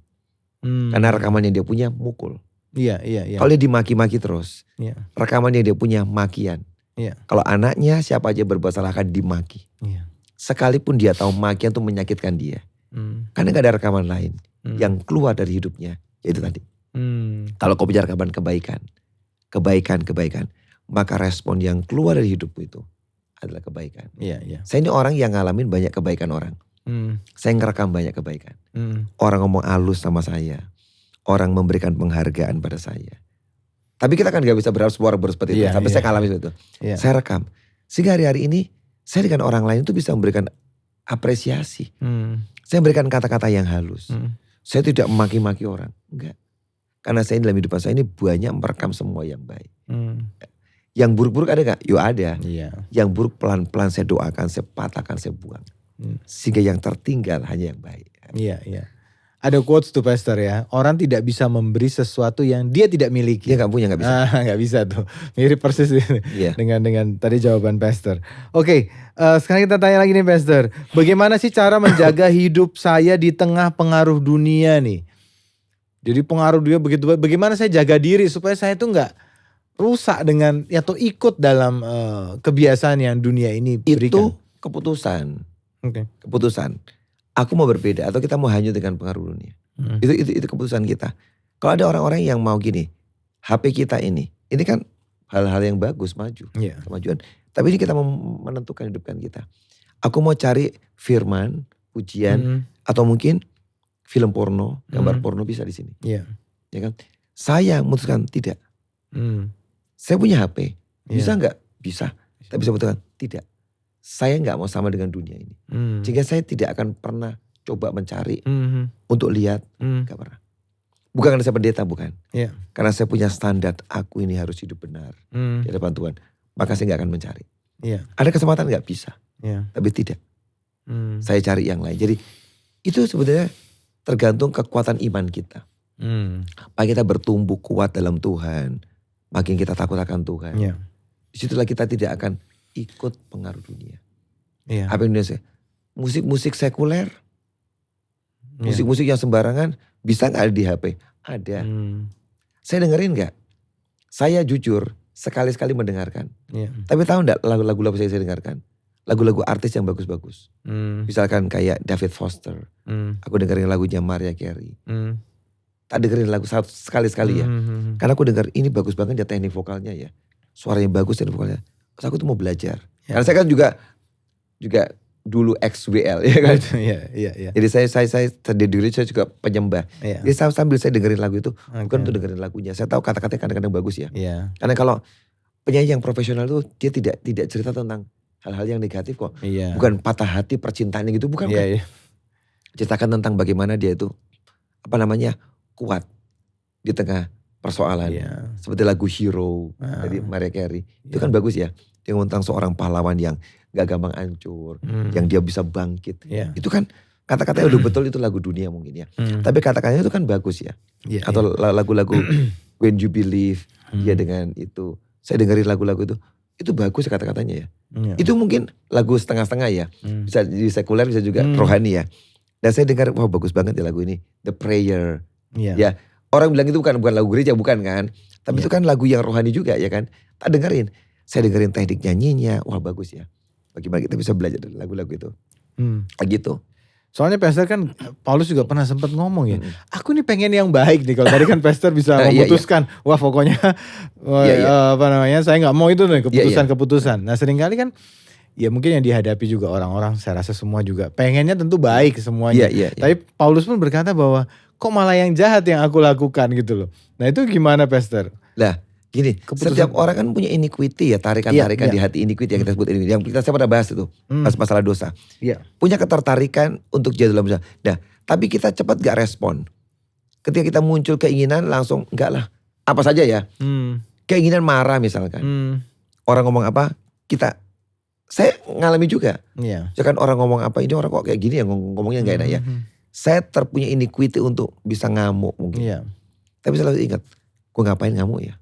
Speaker 2: Karena rekaman yang dia punya mukul.
Speaker 1: Iya.
Speaker 2: Kalau dia dimaki-maki terus,
Speaker 1: Iya.
Speaker 2: rekaman yang dia punya makian.
Speaker 1: Iya.
Speaker 2: Kalau anaknya siapa aja berbuat salah akan dimaki.
Speaker 1: Iya.
Speaker 2: Sekalipun dia tahu makian itu menyakitkan dia. Karena gak ada rekaman lain yang keluar dari hidupnya. Yaitu tadi. Kalau kau punya rekaman kebaikan. Maka respon yang keluar dari hidupmu itu adalah kebaikan.
Speaker 1: Iya.
Speaker 2: Saya ini orang yang ngalamin banyak kebaikan orang. Saya ngerekam banyak kebaikan. Orang ngomong halus sama saya. Orang memberikan penghargaan pada saya. Tapi kita kan gak bisa berharap semua orang seperti itu. Sampai saya ngalamin itu. Saya rekam. Sehingga hari-hari ini saya dengan orang lain itu bisa memberikan apresiasi. Saya memberikan kata-kata yang halus. Saya tidak memaki-maki orang. Enggak. Karena saya dalam hidupan saya ini banyak merekam semua yang baik. Yang buruk-buruk ada gak? Yo ada. Yang buruk pelan-pelan saya doakan, saya patahkan, saya buang. Sehingga yang tertinggal hanya yang baik.
Speaker 1: Iya. Ada quotes tuh Pastor ya. Orang tidak bisa memberi sesuatu yang dia tidak miliki.
Speaker 2: Dia gak punya, gak bisa.
Speaker 1: Gak bisa tuh. Mirip persis dengan tadi jawaban Pastor. Oke, sekarang kita tanya lagi nih Pastor. Bagaimana sih cara menjaga hidup saya di tengah pengaruh dunia nih? Jadi pengaruh dunia begitu banyak. Bagaimana saya jaga diri supaya saya tuh gak rusak dengan atau ikut dalam kebiasaan yang dunia ini berikan.
Speaker 2: Itu keputusan. Keputusan. Aku mau berbeda atau kita mau hanyut dengan pengaruh dunia. Itu keputusan kita. Kalau ada orang-orang yang mau gini, HP kita ini kan hal-hal yang bagus, maju, kemajuan. Tapi ini kita mau menentukan hidupkan kita. Aku mau cari firman, pujian, atau mungkin film porno, gambar porno bisa di sini. Ya kan? Saya memutuskan tidak. Saya punya HP, bisa nggak? Bisa. Tapi saya memutuskan tidak. Saya nggak mau sama dengan dunia ini. Sehingga saya tidak akan pernah coba mencari untuk lihat, nggak pernah. Bukan karena saya pendeta, bukan. Karena saya punya standar, aku ini harus hidup benar di hadapan Tuhan. Maka saya nggak akan mencari. Ada kesempatan nggak bisa, tapi tidak. Saya cari yang lain. Jadi itu sebenarnya tergantung kekuatan iman kita. Apakah kita bertumbuh kuat dalam Tuhan, makin kita takut akan Tuhan. Disitulah kita tidak akan ikut pengaruh dunia. Apa yang dunia? Musik-musik sekuler, musik-musik yang sembarangan bisa nggak ada di HP? Ada. Saya dengerin nggak? Saya jujur sekali-sekali mendengarkan. Tapi tahu nggak lagu-lagu saya dengarkan? Lagu-lagu artis yang bagus-bagus. Misalkan kayak David Foster. Aku dengerin lagunya Mariah Carey. Tak dengerin lagu sekali-sekali ya. Karena aku dengar ini bagus banget ya teknik vokalnya ya. Suaranya bagus teknik vokalnya. Terus aku tuh mau belajar. Karena saya kan juga dulu XWL ya kan. Jadi saya diri saya juga penyembah. Jadi sambil saya dengerin lagu itu, bukan untuk dengerin lagunya. Saya tahu kata-katanya kadang-kadang bagus ya. Karena kalau penyanyi yang profesional tuh dia tidak cerita tentang hal-hal yang negatif kok. Bukan patah hati percintaannya gitu, bukan. Ceritakan tentang bagaimana dia itu kuat di tengah persoalan. Seperti lagu Hero dari Mariah Carey. Itu kan bagus ya. Dia tentang seorang pahlawan yang gak gampang hancur. Yang dia bisa bangkit. Itu kan kata-katanya udah betul, itu lagu dunia mungkin ya. Tapi kata-katanya itu kan bagus ya. Atau lagu-lagu When You Believe. Dia dengan itu. Saya dengerin lagu-lagu itu bagus kata-katanya ya. Itu mungkin lagu setengah-setengah ya. Bisa di sekuler, bisa juga rohani ya. Dan saya dengar, wah bagus banget ya lagu ini. The Prayer. Ya, orang bilang itu bukan lagu gereja, bukan kan. Tapi itu kan lagu yang rohani juga ya kan. Tak dengerin. Saya dengerin teknik nyanyinya, wah bagus ya. Bagaimana kita bisa belajar dari lagu-lagu itu. Gitu.
Speaker 1: Soalnya Pastor kan, Paulus juga pernah sempat ngomong ya. Aku nih pengen yang baik nih. Kalau tadi kan Pastor bisa memutuskan. Wah pokoknya saya gak mau itu nih keputusan-keputusan. Nah seringkali kan ya mungkin yang dihadapi juga orang-orang, saya rasa semua juga pengennya tentu baik semuanya. Tapi Paulus pun berkata bahwa kok malah yang jahat yang aku lakukan gitu loh. Nah itu gimana Pastor?
Speaker 2: Lah gini, setiap orang kan punya iniquity ya, tarikan-tarikan di hati iniquity yang kita sebut ini. Yang kita pernah bahas itu, masalah dosa. Punya ketertarikan untuk jatuh dalam dosa. Nah, tapi kita cepat gak respon. Ketika kita muncul keinginan langsung enggak lah. Apa saja ya. Keinginan marah misalkan. Orang ngomong apa, saya ngalami juga. Misalkan orang ngomong apa, ini orang kok kayak gini ya ngomongnya gak enak ya. Saya terpunya iniquity untuk bisa ngamuk mungkin. Tapi selalu ingat, gue ngapain ngamuk ya?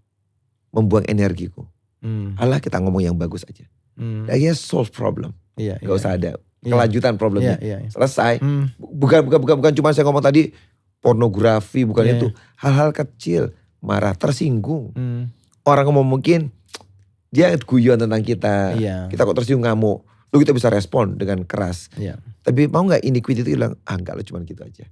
Speaker 2: Membuang energiku. Allah kita ngomong yang bagus aja. Dia solve problem.
Speaker 1: Iya,
Speaker 2: Gak usah ada kelanjutan problemnya.
Speaker 1: Iya.
Speaker 2: Selesai. Bukan cuma saya ngomong tadi pornografi, bukan itu. Hal-hal kecil, marah, tersinggung. Orang ngomong mungkin dia guyon tentang kita. Kita kok tersinggung, ngamuk. Lalu kita bisa respon dengan keras. Tapi mau gak iniquity itu bilang, enggak lo cuma gitu aja.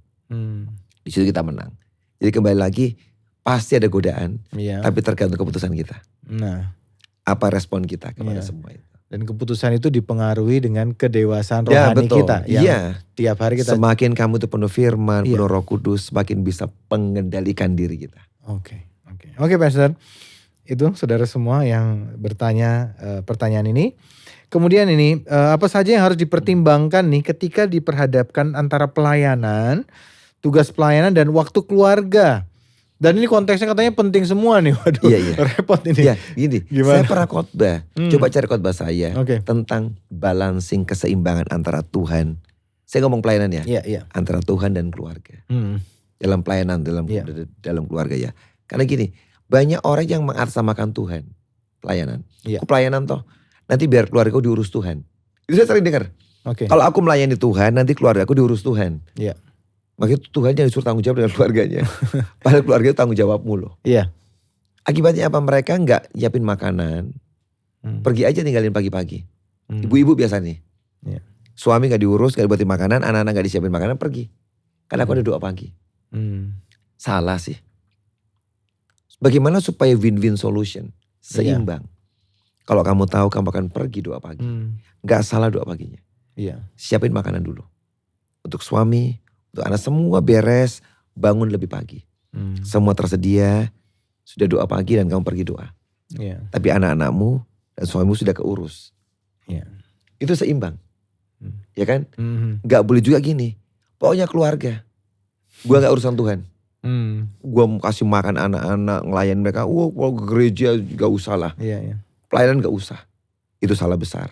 Speaker 2: Di situ kita menang. Jadi kembali lagi, pasti ada godaan. Tapi tergantung keputusan kita.
Speaker 1: Nah,
Speaker 2: apa respon kita kepada semua itu.
Speaker 1: Dan keputusan itu dipengaruhi dengan kedewasaan rohani kita. Yang tiap hari kita.
Speaker 2: Semakin kamu itu penuh firman, penuh Roh Kudus, semakin bisa mengendalikan diri kita.
Speaker 1: Oke, Pastor. Itu saudara semua yang bertanya pertanyaan ini. Kemudian ini, apa saja yang harus dipertimbangkan nih ketika diperhadapkan antara pelayanan, tugas pelayanan dan waktu keluarga. Dan ini konteksnya katanya penting semua nih. Waduh, repot ini.
Speaker 2: Gini, saya pernah khotbah. Coba cari khotbah saya tentang balancing keseimbangan antara Tuhan. Saya ngomong pelayanan ya. Antara Tuhan dan keluarga. Dalam pelayanan, dalam keluarga ya. Karena gini, banyak orang yang mengatasnamakan Tuhan. Pelayanan. Aku pelayanan toh, nanti biar keluarga aku diurus Tuhan. Itu saya sering dengar. Kalau aku melayani Tuhan, nanti keluarga aku diurus Tuhan. Makanya Tuhan yang disuruh tanggung jawab dengan keluarganya. Padahal keluarga itu tanggung jawabmu loh. Akibatnya apa? Mereka gak nyiapin makanan. Pergi aja tinggalin pagi-pagi. Ibu-ibu biasa nih. Suami gak diurus, gak dibuatin makanan, anak-anak gak disiapin makanan, pergi. Karena aku ada doa pagi. Salah sih. Bagaimana supaya win-win solution? Seimbang. Kalau kamu tahu kamu akan pergi doa pagi. Gak salah doa paginya. Siapin makanan dulu. Untuk suami, untuk anak, semua beres, bangun lebih pagi. Semua tersedia, sudah doa pagi dan kamu pergi doa. Tapi anak-anakmu dan suamimu sudah keurus. Itu seimbang. Ya kan? Gak boleh juga gini, pokoknya keluarga. Gue gak urusan Tuhan. Gue mau kasih makan anak-anak, ngelayan mereka. Kalau ke gereja gak usah lah. Pelayanan gak usah. Itu salah besar.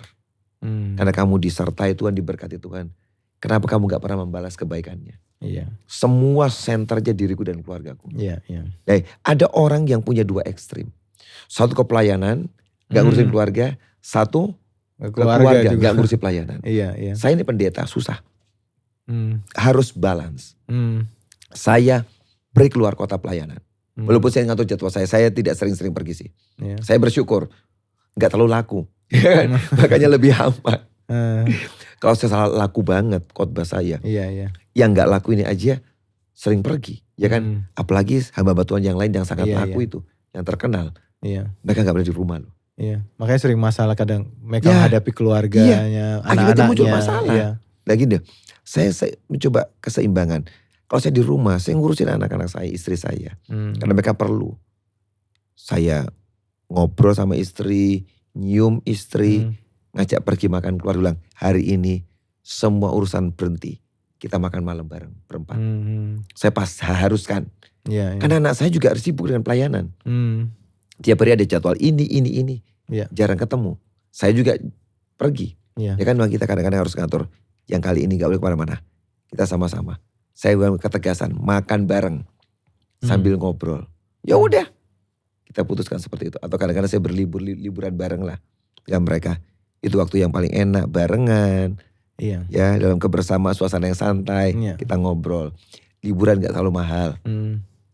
Speaker 2: Karena kamu disertai Tuhan, diberkati Tuhan. Kenapa kamu gak pernah membalas kebaikannya? Semua senternya diriku dan keluargaku. Nah, ada orang yang punya dua ekstrim. Satu ke pelayanan, gak ngurusin keluarga. Satu ke keluarga gak ngurusin pelayanan. Saya ini pendeta, susah. Harus balance. Saya pergi keluar kota pelayanan. Walaupun saya ngatur jadwal saya tidak sering-sering pergi sih. Saya bersyukur, gak terlalu laku. Makanya lebih aman. Kalau saya salah laku banget khotbah saya. Yang gak laku ini aja sering pergi. Ya kan? Apalagi hamba Tuhan yang lain yang sangat laku itu. Yang terkenal. Mereka gak boleh di rumah loh.
Speaker 1: Makanya sering masalah kadang mereka menghadapi keluarganya, anak-anaknya.
Speaker 2: Akhirnya muncul masalah. Lagi deh, saya mencoba keseimbangan. Kalau saya di rumah, saya ngurusin anak-anak saya, istri saya. Karena mereka perlu. Saya ngobrol sama istri, nyium istri, ngajak pergi makan keluar, bilang hari ini semua urusan berhenti. Kita makan malam bareng berempat. Saya haruskan. Karena anak saya juga harus sibuk dengan pelayanan. Tiap hari ada jadwal ini. Jarang ketemu. Saya juga pergi. Ya kan kita kadang-kadang harus ngatur. Yang kali ini gak boleh kemana-mana. Kita sama-sama. Saya ketegasan makan bareng. Sambil ngobrol. Ya udah. Kita putuskan seperti itu. Atau kadang-kadang saya liburan bareng lah. Ya mereka. Itu waktu yang paling enak, barengan. Ya dalam kebersamaan, suasana yang santai. Kita ngobrol. Liburan gak terlalu mahal.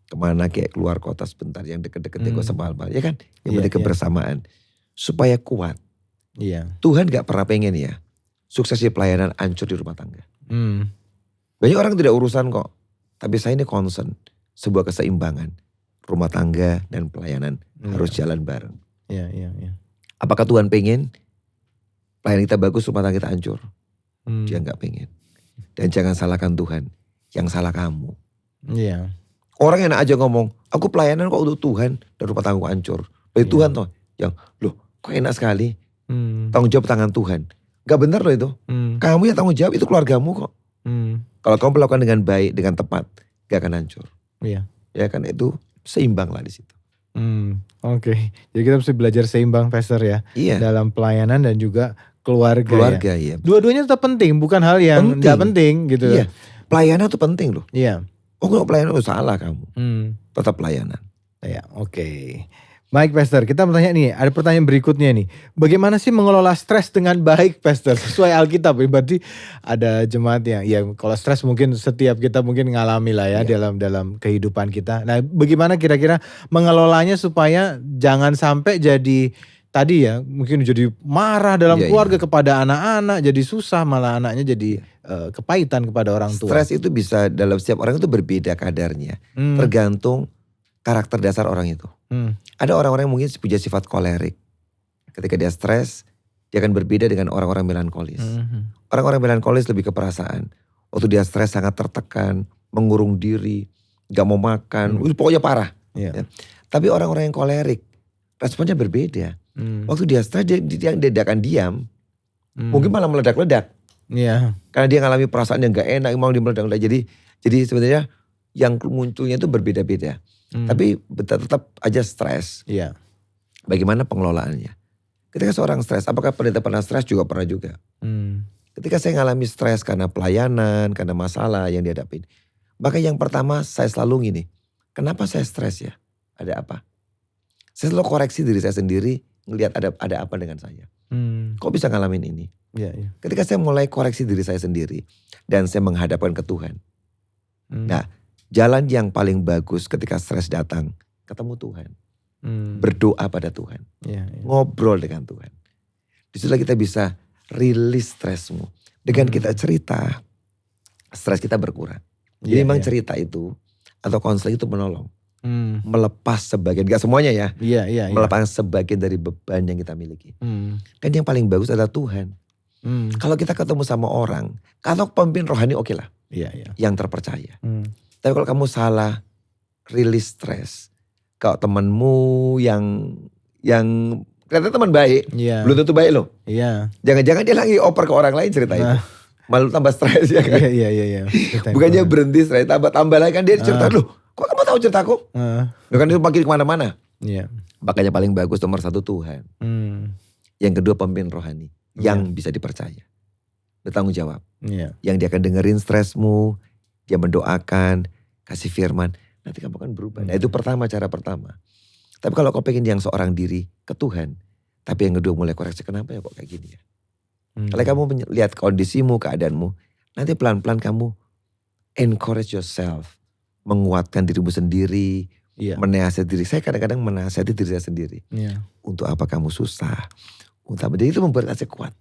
Speaker 2: Kemana kayak keluar kota sebentar, yang deket-deket gak usah mahal-mahal. Ya kan? Yang penting kebersamaan. Supaya kuat. Tuhan gak pernah pengen ya sukses di pelayanan, hancur di rumah tangga. Banyak orang tidak urusan kok. Tapi saya ini concern. Sebuah keseimbangan. Rumah tangga dan pelayanan harus jalan bareng. Apakah Tuhan pengen pelayanan kita bagus, rumah tangga kita hancur? Dia gak pengen. Dan jangan salahkan Tuhan. Yang salah kamu. Orang enak aja ngomong, aku pelayanan kok untuk Tuhan dan rumah tanggaku hancur. Dari Tuhan toh. Yang loh kok enak sekali. Tanggung jawab tangan Tuhan. Gak benar loh itu. Kamu yang tanggung jawab, itu keluargamu kok. Kalau kamu melakukan dengan baik, dengan tepat, gak akan hancur. Ya kan, itu seimbang lah di situ.
Speaker 1: Oke. Jadi kita mesti belajar seimbang, Pastor ya. Dalam pelayanan dan juga keluarga ya. Dua-duanya tetap penting, bukan hal yang gak penting gitu.
Speaker 2: Pelayanan itu penting loh.
Speaker 1: Iya.
Speaker 2: Oh kalau pelayanan itu salah kamu. Tetap pelayanan.
Speaker 1: Ya, oke. Baik Pastor, kita bertanya nih, ada pertanyaan berikutnya nih. Bagaimana sih mengelola stres dengan baik Pastor? Sesuai Alkitab, berarti ada jemaat yang, ya kalau stres mungkin setiap kita mungkin ngalami lah ya dalam kehidupan kita. Nah bagaimana kira-kira mengelolanya supaya jangan sampai jadi tadi ya, mungkin jadi marah dalam keluarga kepada anak-anak, jadi susah malah anaknya jadi kepahitan kepada orang tua.
Speaker 2: Stres itu bisa dalam setiap orang itu berbeda kadarnya, tergantung karakter dasar orang itu. Ada orang-orang yang mungkin punya sifat kolerik. Ketika dia stres, dia akan berbeda dengan orang-orang melankolis. Orang-orang melankolis lebih ke perasaan. Waktu dia stres sangat tertekan, mengurung diri, gak mau makan, pokoknya parah. Ya. Tapi orang-orang yang kolerik, responnya berbeda. Waktu dia stres, dia akan diam. Mungkin malah meledak-ledak. Karena dia ngalami perasaan yang gak enak, mau dimeledak-ledak. Jadi sebenarnya yang munculnya itu berbeda-beda. Tapi tetap aja stres. Bagaimana pengelolaannya? Ketika seorang stres, apakah pendeta pernah stres? Juga pernah juga. Ketika saya ngalami stres karena pelayanan, karena masalah yang dihadapin. Maka yang pertama saya selalu gini, kenapa saya stres ya? Ada apa? Saya selalu koreksi diri saya sendiri, ngelihat ada apa dengan saya. Kok bisa ngalamin ini? Ketika saya mulai koreksi diri saya sendiri, dan saya menghadapkan ke Tuhan. Nah, jalan yang paling bagus ketika stres datang, ketemu Tuhan. Berdoa pada Tuhan. Ngobrol dengan Tuhan. Disitulah kita bisa rilis stresmu. Dengan kita cerita, stres kita berkurang. Jadi memang cerita itu, atau konseling itu menolong. Melepas sebagian, gak semuanya ya. Melepas sebagian dari beban yang kita miliki. Kan yang paling bagus adalah Tuhan. Kalau kita ketemu sama orang, kalau pemimpin rohani oke lah. Yang terpercaya. Tapi kalau kamu salah rilis stres, kalau temanmu yang ternyata teman baik, belum tentu baik loh. Jangan-jangan dia lagi oper ke orang lain cerita itu. Malu tambah stres ya kan. Bukannya berhenti stres, tambah lagi kan dia cerita, loh kok kamu tahu ceritaku? Loh kan itu makin kemana-mana. Makanya paling bagus nomor satu Tuhan. Yang kedua pemimpin rohani, yang bisa dipercaya. Bertanggung jawab. Yang dia akan dengerin stresmu, dia mendoakan, kasih firman, nanti kamu akan berubah. Nah itu cara pertama. Tapi kalau kau pengen yang seorang diri ke Tuhan, tapi yang kedua mulai koreksi, kenapa ya kok kayak gini ya. Kalau kamu lihat kondisimu, keadaanmu, nanti pelan-pelan kamu encourage yourself. Menguatkan dirimu sendiri, menasihati diri. Saya kadang-kadang menasihati diri saya sendiri. Untuk apa kamu susah. Jadi itu membuat saya kuat.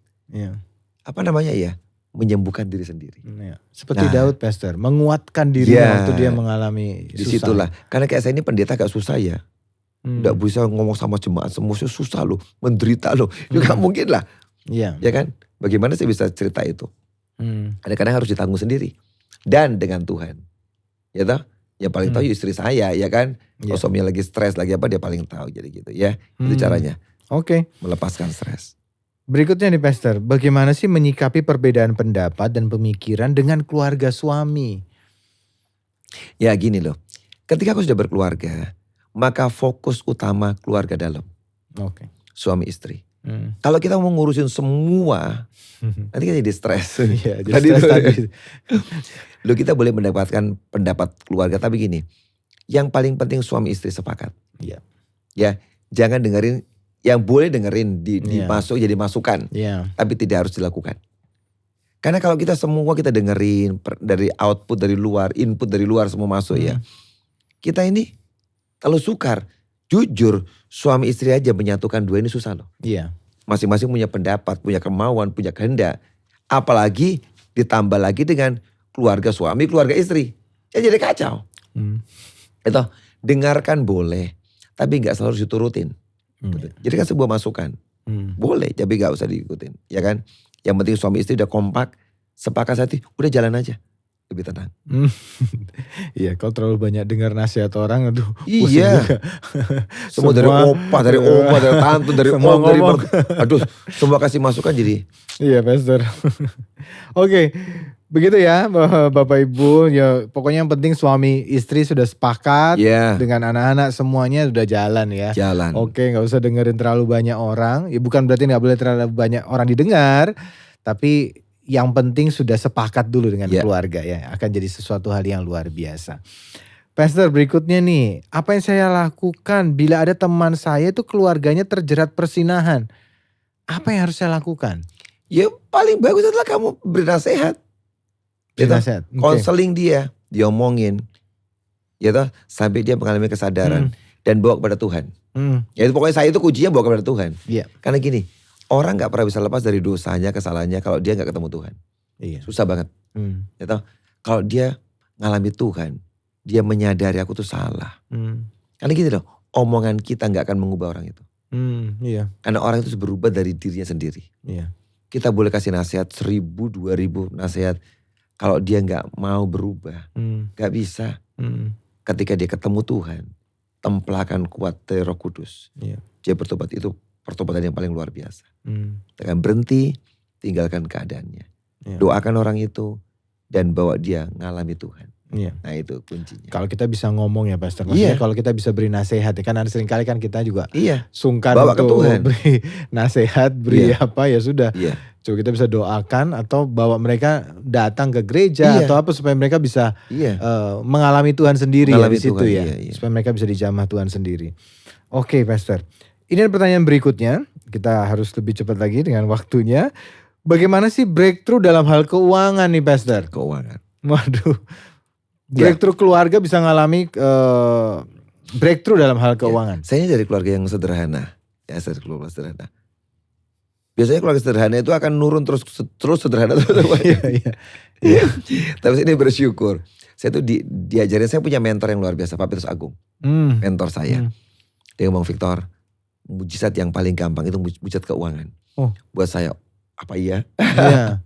Speaker 2: Apa namanya ya? Menyembuhkan diri sendiri.
Speaker 1: Seperti Daud Pastor, menguatkan diri waktu dia mengalami susah.
Speaker 2: Disitulah, karena kayak saya ini pendeta agak susah ya. Gak bisa ngomong sama jemaat semua, susah loh, menderita loh. Juga mungkin lah. Ya kan, bagaimana saya bisa cerita itu. Kadang-kadang harus ditanggung sendiri. Dan dengan Tuhan. Ya toh, yang paling tahu istri saya ya kan. Kalau suaminya lagi stres, lagi apa dia paling tahu. Jadi gitu ya, itu caranya. Melepaskan stres.
Speaker 1: Berikutnya nih Pastor, bagaimana sih menyikapi perbedaan pendapat dan pemikiran dengan keluarga suami?
Speaker 2: Ya gini loh, ketika aku sudah berkeluarga, maka fokus utama keluarga dalam. Suami istri. Kalau kita mau ngurusin semua, nanti kita jadi stres. Loh kita boleh mendapatkan pendapat keluarga, tapi gini, yang paling penting suami istri sepakat. Ya, jangan dengerin. Yang boleh dengerin dimasuk jadi masukan. Tapi tidak harus dilakukan. Karena kalau kita semua kita dengerin dari output dari luar, input dari luar semua masuk ya. Kita ini kalau sukar, jujur suami istri aja menyatukan dua ini susah loh. Masing-masing punya pendapat, punya kemauan, punya kehendak. Apalagi ditambah lagi dengan keluarga suami, keluarga istri. Ya jadi kacau. Itu dengarkan boleh, tapi gak selalu diturutin. Jadi kan sebuah masukan. Boleh, tapi gak usah diikutin. Ya kan? Yang penting suami istri udah kompak, sepakat hati, udah jalan aja. Lebih tenang.
Speaker 1: Iya, kalau terlalu banyak dengar nasihat orang, aduh
Speaker 2: pusing juga. Semua dari opa, dari oma, dari tante, dari om, dari aduh semua kasih masukan jadi.
Speaker 1: Iya Pastor. Oke. Begitu ya Bapak Ibu, ya pokoknya yang penting suami istri sudah sepakat dengan anak-anak semuanya sudah jalan ya. Oke, gak usah dengerin terlalu banyak orang, ya bukan berarti gak boleh terlalu banyak orang didengar, tapi yang penting sudah sepakat dulu dengan keluarga ya, akan jadi sesuatu hal yang luar biasa. Pastor berikutnya nih, apa yang saya lakukan bila ada teman saya itu keluarganya terjerat persinahan? Apa yang harus saya lakukan?
Speaker 2: Ya paling bagus adalah kamu beri nasihat.
Speaker 1: Beri
Speaker 2: Ya toh?
Speaker 1: nasihat, oke.
Speaker 2: Konseling dia, diomongin. Ya toh, sampai dia mengalami kesadaran dan bawa kepada Tuhan. Ya itu pokoknya saya itu kuncinya bawa kepada Tuhan.
Speaker 1: Iya.
Speaker 2: Karena gini, orang gak pernah bisa lepas dari dosanya, kesalahannya kalau dia gak ketemu Tuhan.
Speaker 1: Iya.
Speaker 2: Susah banget. Ya toh, kalau dia ngalami Tuhan, dia menyadari aku tuh salah. Karena gitu loh, omongan kita gak akan mengubah orang itu.
Speaker 1: Iya.
Speaker 2: Karena orang itu berubah dari dirinya sendiri.
Speaker 1: Iya.
Speaker 2: Kita boleh kasih nasihat 1000, 2000 nasihat. Kalau dia gak mau berubah, gak bisa. Ketika dia ketemu Tuhan, templakan kuat dari Roh Kudus.
Speaker 1: Iya.
Speaker 2: Dia bertobat, itu pertobatan yang paling luar biasa. Dengan berhenti, tinggalkan keadaannya.
Speaker 1: Iya.
Speaker 2: Doakan orang itu dan bawa dia ngalami Tuhan.
Speaker 1: Iya.
Speaker 2: Nah itu kuncinya.
Speaker 1: Kalau kita bisa ngomong ya Pastor, maksudnya
Speaker 2: Iya.
Speaker 1: kalau kita bisa beri nasihat ya kan seringkali kan kita juga
Speaker 2: Iya.
Speaker 1: sungkan
Speaker 2: Bawa ke
Speaker 1: untuk
Speaker 2: Tuhan.
Speaker 1: beri nasihat, beri
Speaker 2: Iya.
Speaker 1: apa ya sudah.
Speaker 2: Iya.
Speaker 1: Coba kita bisa doakan atau bawa mereka datang ke gereja
Speaker 2: Iya.
Speaker 1: atau apa supaya mereka bisa
Speaker 2: Iya.
Speaker 1: mengalami Tuhan sendiri
Speaker 2: Mengalami
Speaker 1: ya di situ
Speaker 2: Tuhan,
Speaker 1: ya.
Speaker 2: iya, iya.
Speaker 1: Supaya mereka bisa dijamah Tuhan sendiri. Oke Pastor, ini pertanyaan berikutnya. Kita harus lebih cepat lagi dengan waktunya. Bagaimana sih breakthrough dalam hal keuangan nih Pastor?
Speaker 2: Keuangan.
Speaker 1: Waduh.
Speaker 2: Ya.
Speaker 1: Breakthrough keluarga bisa ngalami breakthrough dalam hal keuangan.
Speaker 2: Saya dari keluarga yang sederhana. Ya, saya dari keluarga sederhana. Biasanya keluarga sederhana itu akan nurun terus sederhana terus.
Speaker 1: Iya, iya.
Speaker 2: Tapi saya ini bersyukur. Saya tuh diajarin, saya punya mentor yang luar biasa, Pak Petrus Agung. Mentor saya. Dia ngomong, Victor, mujizat yang paling gampang itu mujizat keuangan.
Speaker 1: Oh.
Speaker 2: Buat saya, apa iya?
Speaker 1: Iya.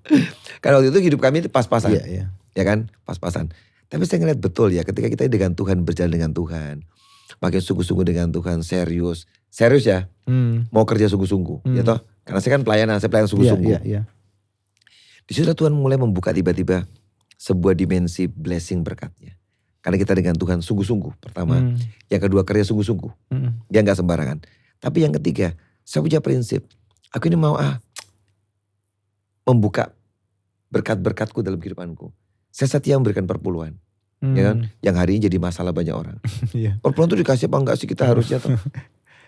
Speaker 2: Karena waktu itu hidup kami itu pas-pasan.
Speaker 1: Iya, iya.
Speaker 2: Ya kan, pas-pasan. Tapi saya ngeliat betul ya, ketika kita dengan Tuhan, berjalan dengan Tuhan, makin sungguh-sungguh dengan Tuhan, serius ya, mau kerja sungguh-sungguh, ya toh. Karena saya kan pelayanan, saya pelayanan sungguh-sungguh.
Speaker 1: Iya, iya.
Speaker 2: Di situ Tuhan mulai membuka tiba-tiba sebuah dimensi blessing berkatnya. Karena kita dengan Tuhan sungguh-sungguh, pertama. Yang kedua, kerja sungguh-sungguh. Dia gak sembarangan. Tapi yang ketiga, saya punya prinsip, aku ini mau membuka berkat-berkatku dalam kehidupanku. Saya setia memberikan perpuluhan. Ya kan? Yang hari ini jadi masalah banyak orang.
Speaker 1: Iya.
Speaker 2: Perpuluhan itu dikasih apa enggak sih, kita harusnya tuh.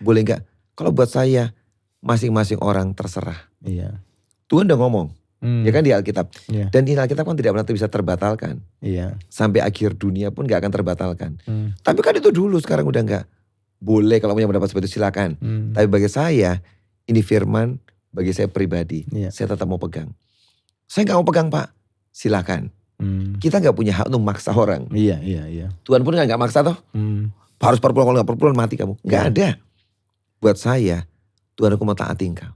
Speaker 2: Boleh enggak? Kalau buat saya, masing-masing orang terserah.
Speaker 1: Iya.
Speaker 2: Tuhan udah ngomong. Ya kan di Alkitab.
Speaker 1: Iya.
Speaker 2: Dan di Alkitab kan tidak pernah bisa terbatalkan.
Speaker 1: Iya.
Speaker 2: Sampai akhir dunia pun gak akan terbatalkan. Tapi kan itu dulu, sekarang udah enggak. Boleh kalau punya pendapat seperti itu silakan. Tapi bagi saya, ini firman bagi saya pribadi.
Speaker 1: Iya.
Speaker 2: Saya tetap mau pegang. Saya gak mau pegang Pak, silakan. Kita gak punya hak untuk maksa orang.
Speaker 1: Iya, iya, iya.
Speaker 2: Tuhan pun gak maksa toh. Harus perpuluhan, kalau gak perpuluhan mati kamu. Gak ada. Buat saya, Tuhan aku mau taati engkau.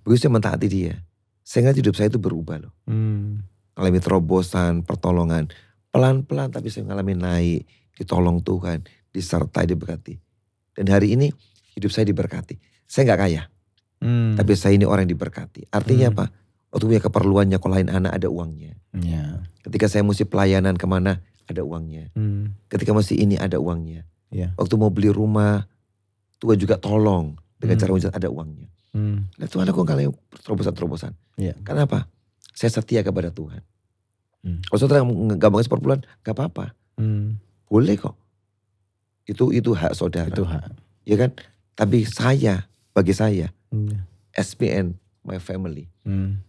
Speaker 2: Begitu saya mentaati dia, saya ngeliat hidup saya itu berubah loh. Ngalami terobosan, pertolongan. Pelan-pelan tapi saya ngalami naik. Ditolong Tuhan, disertai, diberkati. Dan hari ini hidup saya diberkati. Saya gak kaya. Tapi saya ini orang yang diberkati. Artinya apa? Waktu punya keperluannya, kalau lain anak ada uangnya.
Speaker 1: Iya.
Speaker 2: Ketika saya mesti pelayanan kemana, ada uangnya. Ketika mesti ini, ada uangnya.
Speaker 1: Iya.
Speaker 2: Waktu mau beli rumah, Tuhan juga tolong. Dengan cara mujizat, ada uangnya. Nah Tuhan aku ngalami terobosan-terobosan.
Speaker 1: Iya.
Speaker 2: Kenapa? Saya setia kepada Tuhan. Kalau saudara gak mau ngasih perpuluhan, gak apa-apa. Boleh kok. Itu hak saudara.
Speaker 1: Itu hak.
Speaker 2: Ya kan? Tapi bagi saya, SPN, my family.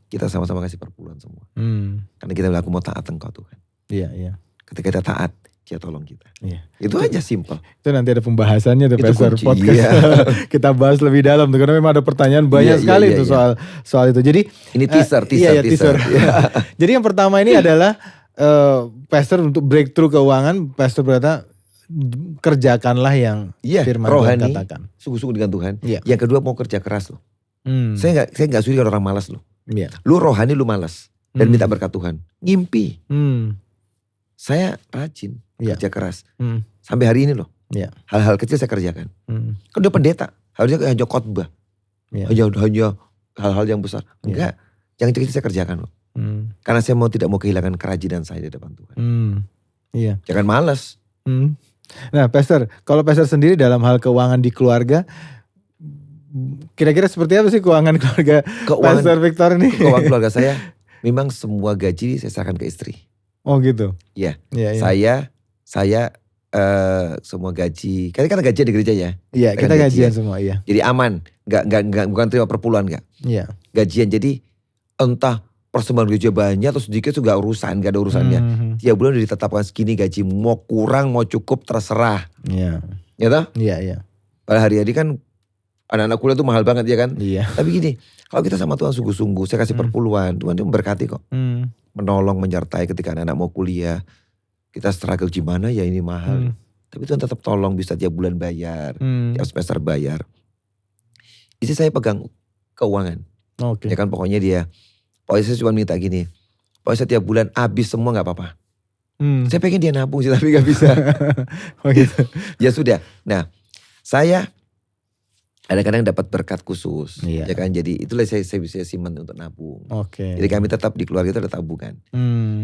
Speaker 2: Kita sama-sama kasih perpuluhan semua. Karena kita bilang, aku mau taat engkau Tuhan.
Speaker 1: Iya, iya.
Speaker 2: Ketika kita taat, dia tolong kita.
Speaker 1: Iya.
Speaker 2: Itu aja simple.
Speaker 1: Itu nanti ada pembahasannya tuh
Speaker 2: Itu
Speaker 1: Pastor
Speaker 2: kunci,
Speaker 1: podcast.
Speaker 2: iya.
Speaker 1: Kita bahas lebih dalam tuh karena memang ada pertanyaan banyak sekali
Speaker 2: iya,
Speaker 1: tuh
Speaker 2: iya.
Speaker 1: soal itu. Jadi
Speaker 2: Ini teaser.
Speaker 1: Iya, teaser. Jadi yang pertama ini adalah Pastor untuk breakthrough keuangan, Pastor berkata kerjakanlah yang firman Tuhan
Speaker 2: rohani,
Speaker 1: katakan.
Speaker 2: sungguh-sungguh dengan Tuhan.
Speaker 1: Iya.
Speaker 2: Yang kedua mau kerja keras loh. Saya nggak sudi kalau orang malas loh.
Speaker 1: Iya.
Speaker 2: Lu rohani lu malas dan minta berkat Tuhan. Ngimpi. Saya rajin kerja keras. Sampai hari ini loh.
Speaker 1: Iya.
Speaker 2: Hal-hal kecil saya kerjakan. Kan udah pendeta. Harusnya hanya khotbah.
Speaker 1: Iya.
Speaker 2: Hanya hal-hal yang besar. Enggak. Yang kecil saya kerjakan loh. Karena saya tidak mau kehilangan kerajinan saya di depan Tuhan.
Speaker 1: Iya.
Speaker 2: Jangan malas.
Speaker 1: Nah Pastor, kalau Pastor sendiri dalam hal keuangan di keluarga, kira-kira seperti apa sih keuangan keluarga Pastor Victor ini?
Speaker 2: Keuangan keluarga saya, memang semua gaji saya serahkan ke istri.
Speaker 1: Oh gitu?
Speaker 2: Iya.
Speaker 1: Iya.
Speaker 2: Saya semua gaji. Kan gajian di gereja ya.
Speaker 1: Iya, kita gajian semua, iya.
Speaker 2: Jadi aman, nggak bukan terima per bulan nggak.
Speaker 1: Iya.
Speaker 2: Gajian, jadi entah persembahan gereja banyak atau sedikit itu nggak ada urusannya. Tiap bulan udah ditetapkan segini gaji, mau kurang mau cukup terserah.
Speaker 1: Iya.
Speaker 2: Ya toh?
Speaker 1: Iya.
Speaker 2: Pada hari-hari kan anak-anak kuliah tuh mahal banget ya kan.
Speaker 1: Iya.
Speaker 2: Tapi gini, kalau kita sama Tuhan sungguh-sungguh, saya kasih perpuluhan, Tuhan itu memberkati kok. Menolong, menyertai ketika anak-anak mau kuliah. Kita struggle gimana ya ini mahal. Tapi Tuhan tetap tolong bisa tiap bulan bayar, tiap semester bayar. Istri saya pegang keuangan.
Speaker 1: Oke.
Speaker 2: Ya kan pokoknya saya cuma minta gini. Pokoknya setiap bulan habis semua gak apa-apa. Saya pengen dia nabung sih tapi gak bisa.
Speaker 1: Oh gitu.
Speaker 2: Ya sudah. Nah saya kadang-kadang dapat berkat khusus.
Speaker 1: Iya.
Speaker 2: Ya kan, jadi itulah saya bisa simpan untuk nabung.
Speaker 1: Oke.
Speaker 2: Jadi kami tetap di keluarga itu ada tabungan.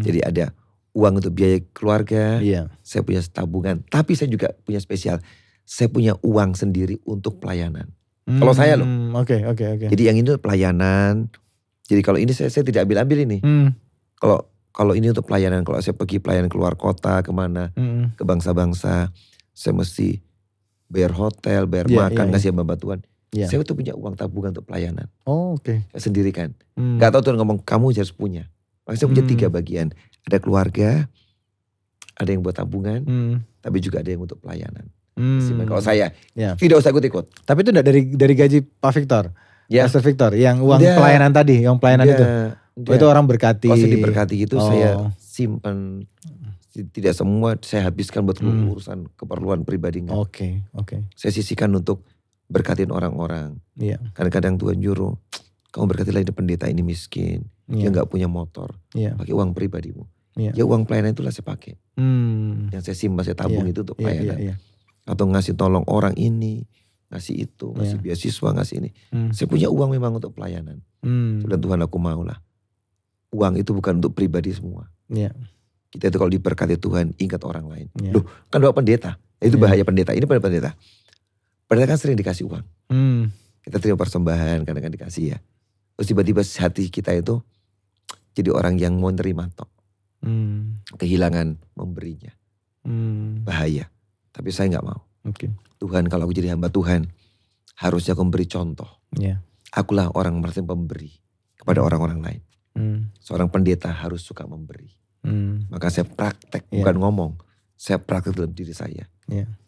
Speaker 2: Jadi ada uang untuk biaya keluarga,
Speaker 1: Iya.
Speaker 2: saya punya tabungan. Tapi saya juga punya spesial, saya punya uang sendiri untuk pelayanan. Kalau saya loh.
Speaker 1: Oke.
Speaker 2: Jadi yang ini pelayanan. Jadi kalau ini saya tidak ambil ini. Kalau ini untuk pelayanan, kalau saya pergi pelayanan keluar kota kemana, ke bangsa-bangsa, saya mesti bayar hotel, bayar makan, ngasih bantuan. Saya tuh punya uang tabungan untuk pelayanan.
Speaker 1: Oh, oke.
Speaker 2: Saya sendirikan. Gak tahu Tuhan ngomong kamu harus punya. Makanya saya punya 3 bagian. Ada keluarga, ada yang buat tabungan, tapi juga ada yang untuk pelayanan. Kalau saya, tidak usah ikut-ikut.
Speaker 1: Tapi itu enggak dari gaji Pak Victor, Pastor Victor, yang uang pelayanan tadi, yang pelayanan itu. Itu orang berkati.
Speaker 2: Kalau saya diberkati gitu, saya simpan. Tidak semua saya habiskan buat urusan keperluan pribadi.
Speaker 1: Oke.
Speaker 2: Saya sisihkan untuk berkatin orang-orang. Kadang-kadang Tuhan nyuruh, kamu berkatilah ini pendeta ini miskin. Dia gak punya motor. Pakai uang pribadimu. Ya uang pelayanan itulah saya pakai. Yang saya simpan, saya tabung itu untuk pelayanan. Atau ngasih tolong orang ini, ngasih itu, ngasih beasiswa, ngasih ini. Saya punya uang memang untuk pelayanan. Dan Tuhan aku maulah. Uang itu bukan untuk pribadi semua. Kita itu kalau diberkati Tuhan, ingat orang lain. Loh, kan Bapak pendeta. Itu bahaya pendeta. Ini pendeta. Pendeta kan sering dikasih uang. Kita terima persembahan, kadang-kadang dikasih ya. Terus tiba-tiba hati kita itu jadi orang yang mau nerima tok. Kehilangan memberinya. Bahaya. Tapi saya gak mau. Tuhan, kalau aku jadi hamba Tuhan, harusnya aku memberi contoh. Akulah orang merasa pemberi kepada orang-orang lain. Seorang pendeta harus suka memberi. Maka saya praktek, bukan ngomong. Saya praktek dalam diri saya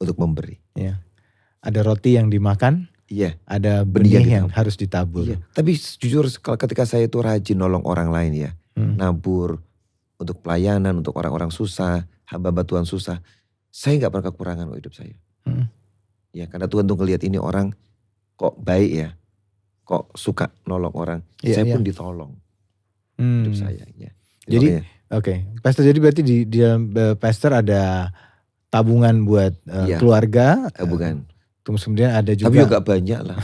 Speaker 2: untuk memberi.
Speaker 1: Ada roti yang dimakan, ada benih yang harus ditabur.
Speaker 2: Tapi jujur kalau ketika saya itu rajin nolong orang lain ya. Nabur untuk pelayanan, untuk orang-orang susah, hamba-hamba Tuhan susah. Saya gak pernah kekurangan hidup saya. Ya karena Tuhan tuh ngelihat ini orang kok baik ya. Kok suka nolong orang. Saya pun ditolong. Hidup saya ya.
Speaker 1: Jadi Pastor, jadi berarti di dalam Pastor ada tabungan buat keluarga.
Speaker 2: Tabungan.
Speaker 1: Terus kemudian ada juga.
Speaker 2: Tapi juga banyak lah.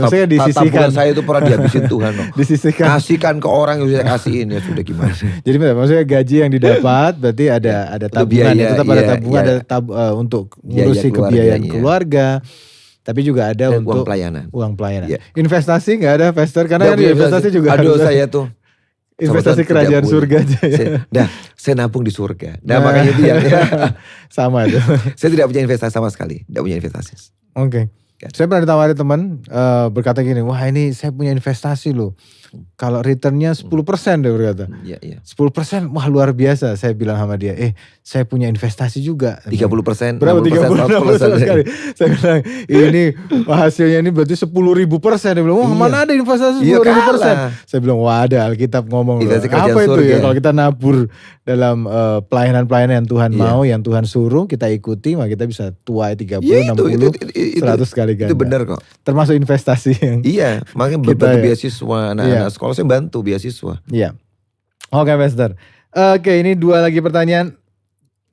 Speaker 1: Saya disisihkan.
Speaker 2: Tabungan saya itu pernah dihabisin Tuhan.
Speaker 1: Disisihkan.
Speaker 2: Kasihkan ke orang yang saya kasihin ya sudah gimana.
Speaker 1: Jadi maksudnya gaji yang didapat berarti ada tabungan.
Speaker 2: Biaya,
Speaker 1: tetap ada tabungan untuk ngurusi kebiayaan keluarga. Tapi juga ada untuk uang pelayanan. Investasi gak ada Pastor? Karena kan investasi juga
Speaker 2: harus. Saya tuh.
Speaker 1: Investasi kerajaan surga aja ya.
Speaker 2: Saya nabung di surga. Makanya itu yang
Speaker 1: sama itu.
Speaker 2: Saya tidak punya investasi sama sekali. Tidak punya investasi.
Speaker 1: Oke. Saya pernah ditawari teman berkata gini, wah ini saya punya investasi loh. Kalau returnnya 10% dia berkata. 10%, wah luar biasa. Saya bilang sama dia, saya punya investasi juga.
Speaker 2: 30%.
Speaker 1: Berapa 30% sekali. Saya bilang, ini hasilnya ini berarti 10.000%. Dia bilang, wah mana ada investasi 10.000%. Saya bilang, wah ada Alkitab ngomong. Apa itu ya kalau kita nabur dalam pelayanan-pelayanan yang Tuhan mau, yang Tuhan suruh, kita ikuti, maka kita bisa tuai 30, 60, 100 kali ganda.
Speaker 2: Itu benar kok.
Speaker 1: Termasuk investasi yang
Speaker 2: makanya berbantu beasiswa anak-anak sekolah, saya bantu beasiswa.
Speaker 1: Oke Pastor. Oke, ini 2 lagi pertanyaan.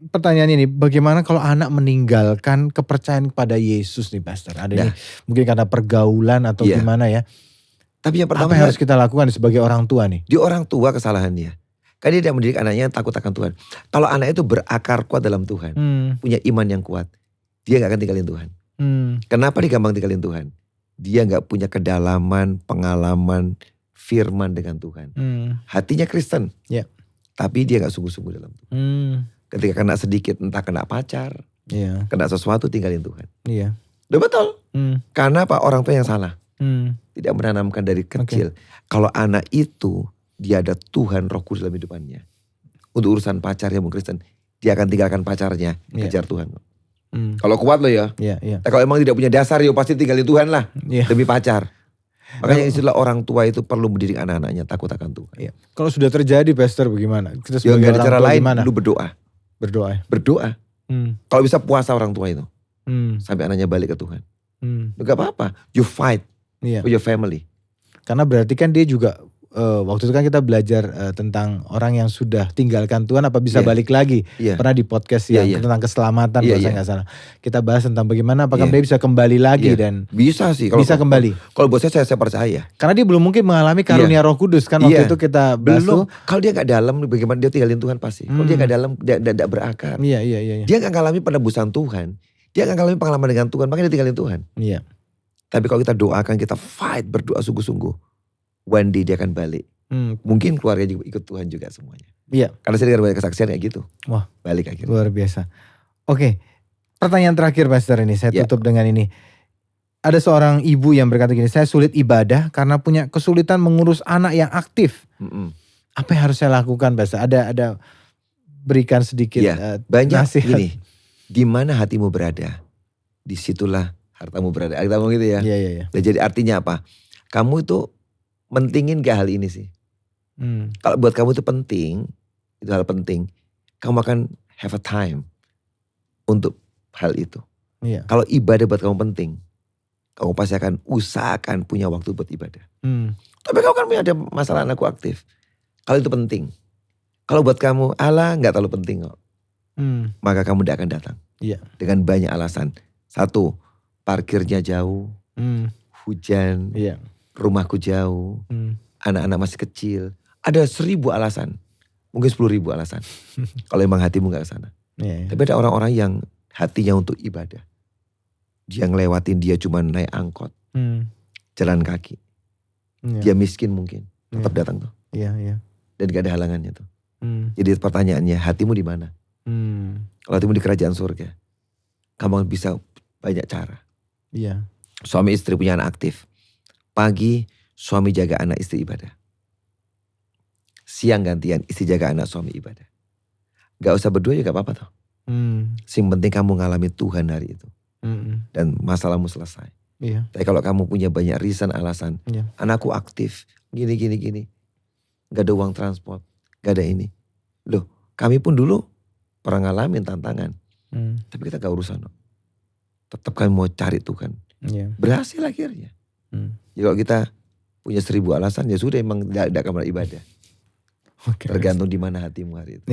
Speaker 1: Pertanyaan ini, bagaimana kalau anak meninggalkan kepercayaan kepada Yesus nih Pastor? Ada ini mungkin karena pergaulan atau gimana ya.
Speaker 2: Tapi yang pertama,
Speaker 1: apa yang harus kita lakukan sebagai orang tua nih?
Speaker 2: Di orang tua kesalahannya. Karena dia tidak mendidik anaknya takut akan Tuhan. Kalau anak itu berakar kuat dalam Tuhan, punya iman yang kuat, dia gak akan tinggalin Tuhan. Kenapa dia gampang tinggalin Tuhan? Dia gak punya kedalaman, pengalaman, firman dengan Tuhan. Hatinya Kristen, tapi dia gak sungguh-sungguh dalam Tuhan. Ketika kena sedikit, entah kena pacar,
Speaker 1: Iya.
Speaker 2: kena sesuatu, tinggalin Tuhan.
Speaker 1: Iya.
Speaker 2: Udah betul. Karena apa? Orang tua yang salah. Tidak menanamkan dari kecil. Kalau anak itu, dia ada Tuhan Roh Kudus dalam hidupannya. Untuk urusan pacarnya mau Kristen, dia akan tinggalkan pacarnya, kejar Tuhan. Kalau kuat lo ya. Kalau emang tidak punya dasar, ya pasti tinggalin Tuhan lah. Demi pacar. Makanya istilah orang tua itu perlu mendidik anak-anaknya takut akan Tuhan.
Speaker 1: Iya. Kalau sudah terjadi Pastor bagaimana? Kita
Speaker 2: Ya
Speaker 1: sebagai
Speaker 2: gak ada
Speaker 1: orang
Speaker 2: cara
Speaker 1: tua
Speaker 2: lain,
Speaker 1: gimana?
Speaker 2: lu berdoa. Berdoa. Kalau bisa puasa orang tua itu. Sampai anaknya balik ke Tuhan. Gak apa-apa. You fight for your family.
Speaker 1: Karena berarti kan dia juga waktu itu kan kita belajar tentang orang yang sudah tinggalkan Tuhan apa bisa balik lagi. Pernah di podcast yang tentang keselamatan kalau saya gak salah. Kita bahas tentang bagaimana apakah dia bisa kembali lagi dan
Speaker 2: bisa sih.
Speaker 1: Bisa kembali.
Speaker 2: Kalau buat saya percaya.
Speaker 1: Karena dia belum mungkin mengalami karunia Roh Kudus kan waktu itu kita bahas
Speaker 2: belum. Kalau dia gak dalam bagaimana dia tinggalin Tuhan pasti. Kalau dia gak dalam dia gak berakar.
Speaker 1: Iya.
Speaker 2: Dia gak mengalami penebusan Tuhan. Dia gak mengalami pengalaman dengan Tuhan. Makanya dia tinggalin Tuhan.
Speaker 1: Iya.
Speaker 2: Tapi kalau kita doakan, kita fight, berdoa sungguh-sungguh. One day dia akan balik. Mungkin keluarga juga ikut Tuhan juga semuanya.
Speaker 1: Iya.
Speaker 2: Karena saya dengar banyak kesaksian kayak gitu.
Speaker 1: Wah,
Speaker 2: balik akhirnya.
Speaker 1: Luar biasa. Oke, pertanyaan terakhir Pastor ini. Saya tutup dengan ini. Ada seorang ibu yang berkata gini, saya sulit ibadah karena punya kesulitan mengurus anak yang aktif. Apa yang harus saya lakukan Pastor? Ada berikan sedikit
Speaker 2: banyak
Speaker 1: nasihat.
Speaker 2: Gini, di mana hatimu berada, disitulah hartamu berada. Kita ngomong gitu ya.
Speaker 1: Iya.
Speaker 2: Jadi artinya apa? Kamu itu mentingin gak hal ini sih? Kalau buat kamu itu penting, itu hal penting, kamu akan have a time untuk hal itu. Kalau ibadah buat kamu penting, kamu pasti akan usahakan punya waktu buat ibadah. Tapi kamu kan punya ada masalah anakku aktif. Kalau itu penting. Kalau buat kamu, Allah gak terlalu penting kok. Maka kamu tidak akan datang. Dengan banyak alasan. Satu, parkirnya jauh, hujan, rumahku jauh, anak-anak masih kecil. Ada 1000 alasan, mungkin 10.000 alasan. Kalau emang hatimu gak kesana. Tapi ada orang-orang yang hatinya untuk ibadah. Dia ngelewatin, dia cuma naik angkot, jalan kaki. Dia miskin mungkin, tetap datang tuh. Dan gak ada halangannya tuh. Jadi pertanyaannya, hatimu di mana? Kalau hatimu di kerajaan surga, kamu bisa banyak cara. Suami istri punya anak aktif. Pagi suami jaga anak, istri ibadah. Siang gantian, istri jaga anak, suami ibadah. Gak usah berdua juga gak apa-apa tuh. Yang penting kamu ngalami Tuhan hari itu. Dan masalahmu selesai. Tapi kalau kamu punya banyak reason, alasan. Anakku aktif, gini. Gak ada uang transport, gak ada ini. Loh, kami pun dulu pernah ngalamin tantangan. Tapi kita gak urusan. Tetap kami mau cari Tuhan. Berhasil akhirnya. Jadi kalau kita punya 1000 alasan, ya sudah emang gak akan ibadah. Tergantung di mana hatimu hari itu.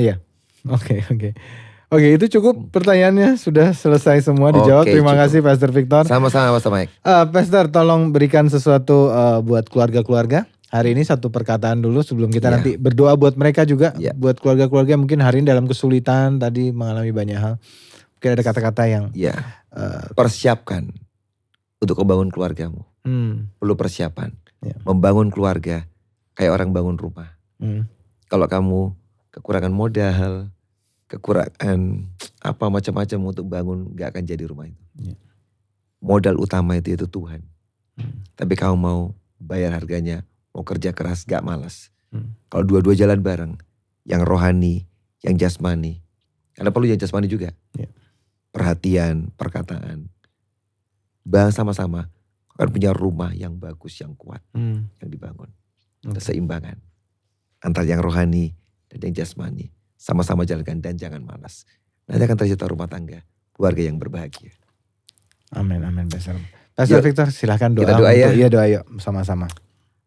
Speaker 1: Oke, itu cukup pertanyaannya, sudah selesai semua dijawab. Terima kasih Pastor Victor.
Speaker 2: Sama-sama Pastor Mike.
Speaker 1: Pastor, tolong berikan sesuatu buat keluarga-keluarga. Hari ini satu perkataan dulu sebelum kita nanti berdoa buat mereka juga. Buat keluarga-keluarga yang mungkin hari ini dalam kesulitan, tadi mengalami banyak hal. Mungkin ada kata-kata yang
Speaker 2: persiapkan untuk membangun keluargamu. Perlu persiapan. Membangun keluarga kayak orang bangun rumah. Kalau kamu kekurangan modal, kekurangan apa macam-macam untuk bangun, gak akan jadi rumah itu. Modal utama itu Tuhan. Tapi kamu mau bayar harganya, mau kerja keras, gak malas. Kalau dua-dua jalan bareng, yang rohani, yang jasmani. Karena perlu yang jasmani juga. Perhatian, perkataan. Bahas sama-sama akan punya rumah yang bagus, yang kuat, yang dibangun. Keseimbangan antara yang rohani dan yang jasmani. Sama-sama jalankan dan jangan malas. Nanti akan tercipta rumah tangga, keluarga yang berbahagia.
Speaker 1: Amin, Pastor Victor silahkan doa.
Speaker 2: Kita doa ya.
Speaker 1: Iya doa yuk sama-sama.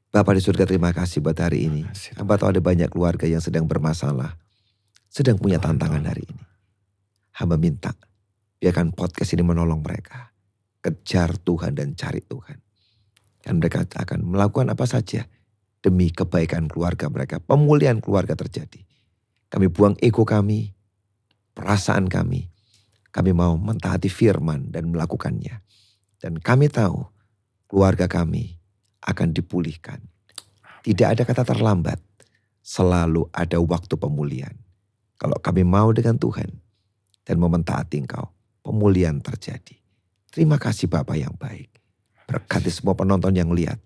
Speaker 2: Bapa di surga, terima kasih buat hari ini. Hamba tahu ada banyak keluarga yang sedang bermasalah, sedang punya tantangan hari ini. Hamba minta biarkan podcast ini menolong mereka. Kejar Tuhan dan cari Tuhan. Dan mereka akan melakukan apa saja demi kebaikan keluarga mereka. Pemulihan keluarga terjadi. Kami buang ego kami, perasaan kami. Kami mau mentaati firman dan melakukannya. Dan kami tahu keluarga kami akan dipulihkan. Tidak ada kata terlambat. Selalu ada waktu pemulihan. Kalau kami mau dengan Tuhan dan mau mentaati Engkau, pemulihan terjadi. Terima kasih Bapa yang baik. Berkati semua penonton yang lihat.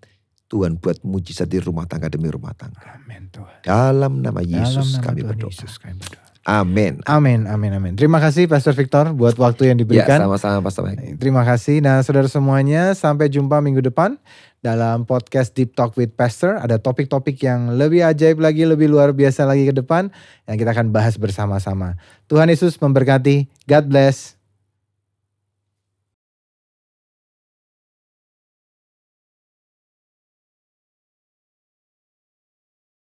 Speaker 2: Tuhan buat mujizat di rumah tangga demi rumah tangga.
Speaker 1: Amin Tuhan.
Speaker 2: Dalam nama Yesus
Speaker 1: Dalam nama
Speaker 2: kami
Speaker 1: Tuhan
Speaker 2: berdoa.
Speaker 1: Yesus kami berdoa.
Speaker 2: Amin.
Speaker 1: Amin, amin, amin. Terima kasih Pastor Victor buat waktu yang
Speaker 2: Ya,
Speaker 1: diberikan.
Speaker 2: sama-sama Pastor Mike.
Speaker 1: Terima kasih. Nah saudara semuanya, sampai jumpa minggu depan dalam podcast Deep Talk with Pastor. Ada topik-topik yang lebih ajaib lagi, lebih luar biasa lagi ke depan yang kita akan bahas bersama-sama. Tuhan Yesus memberkati. God bless.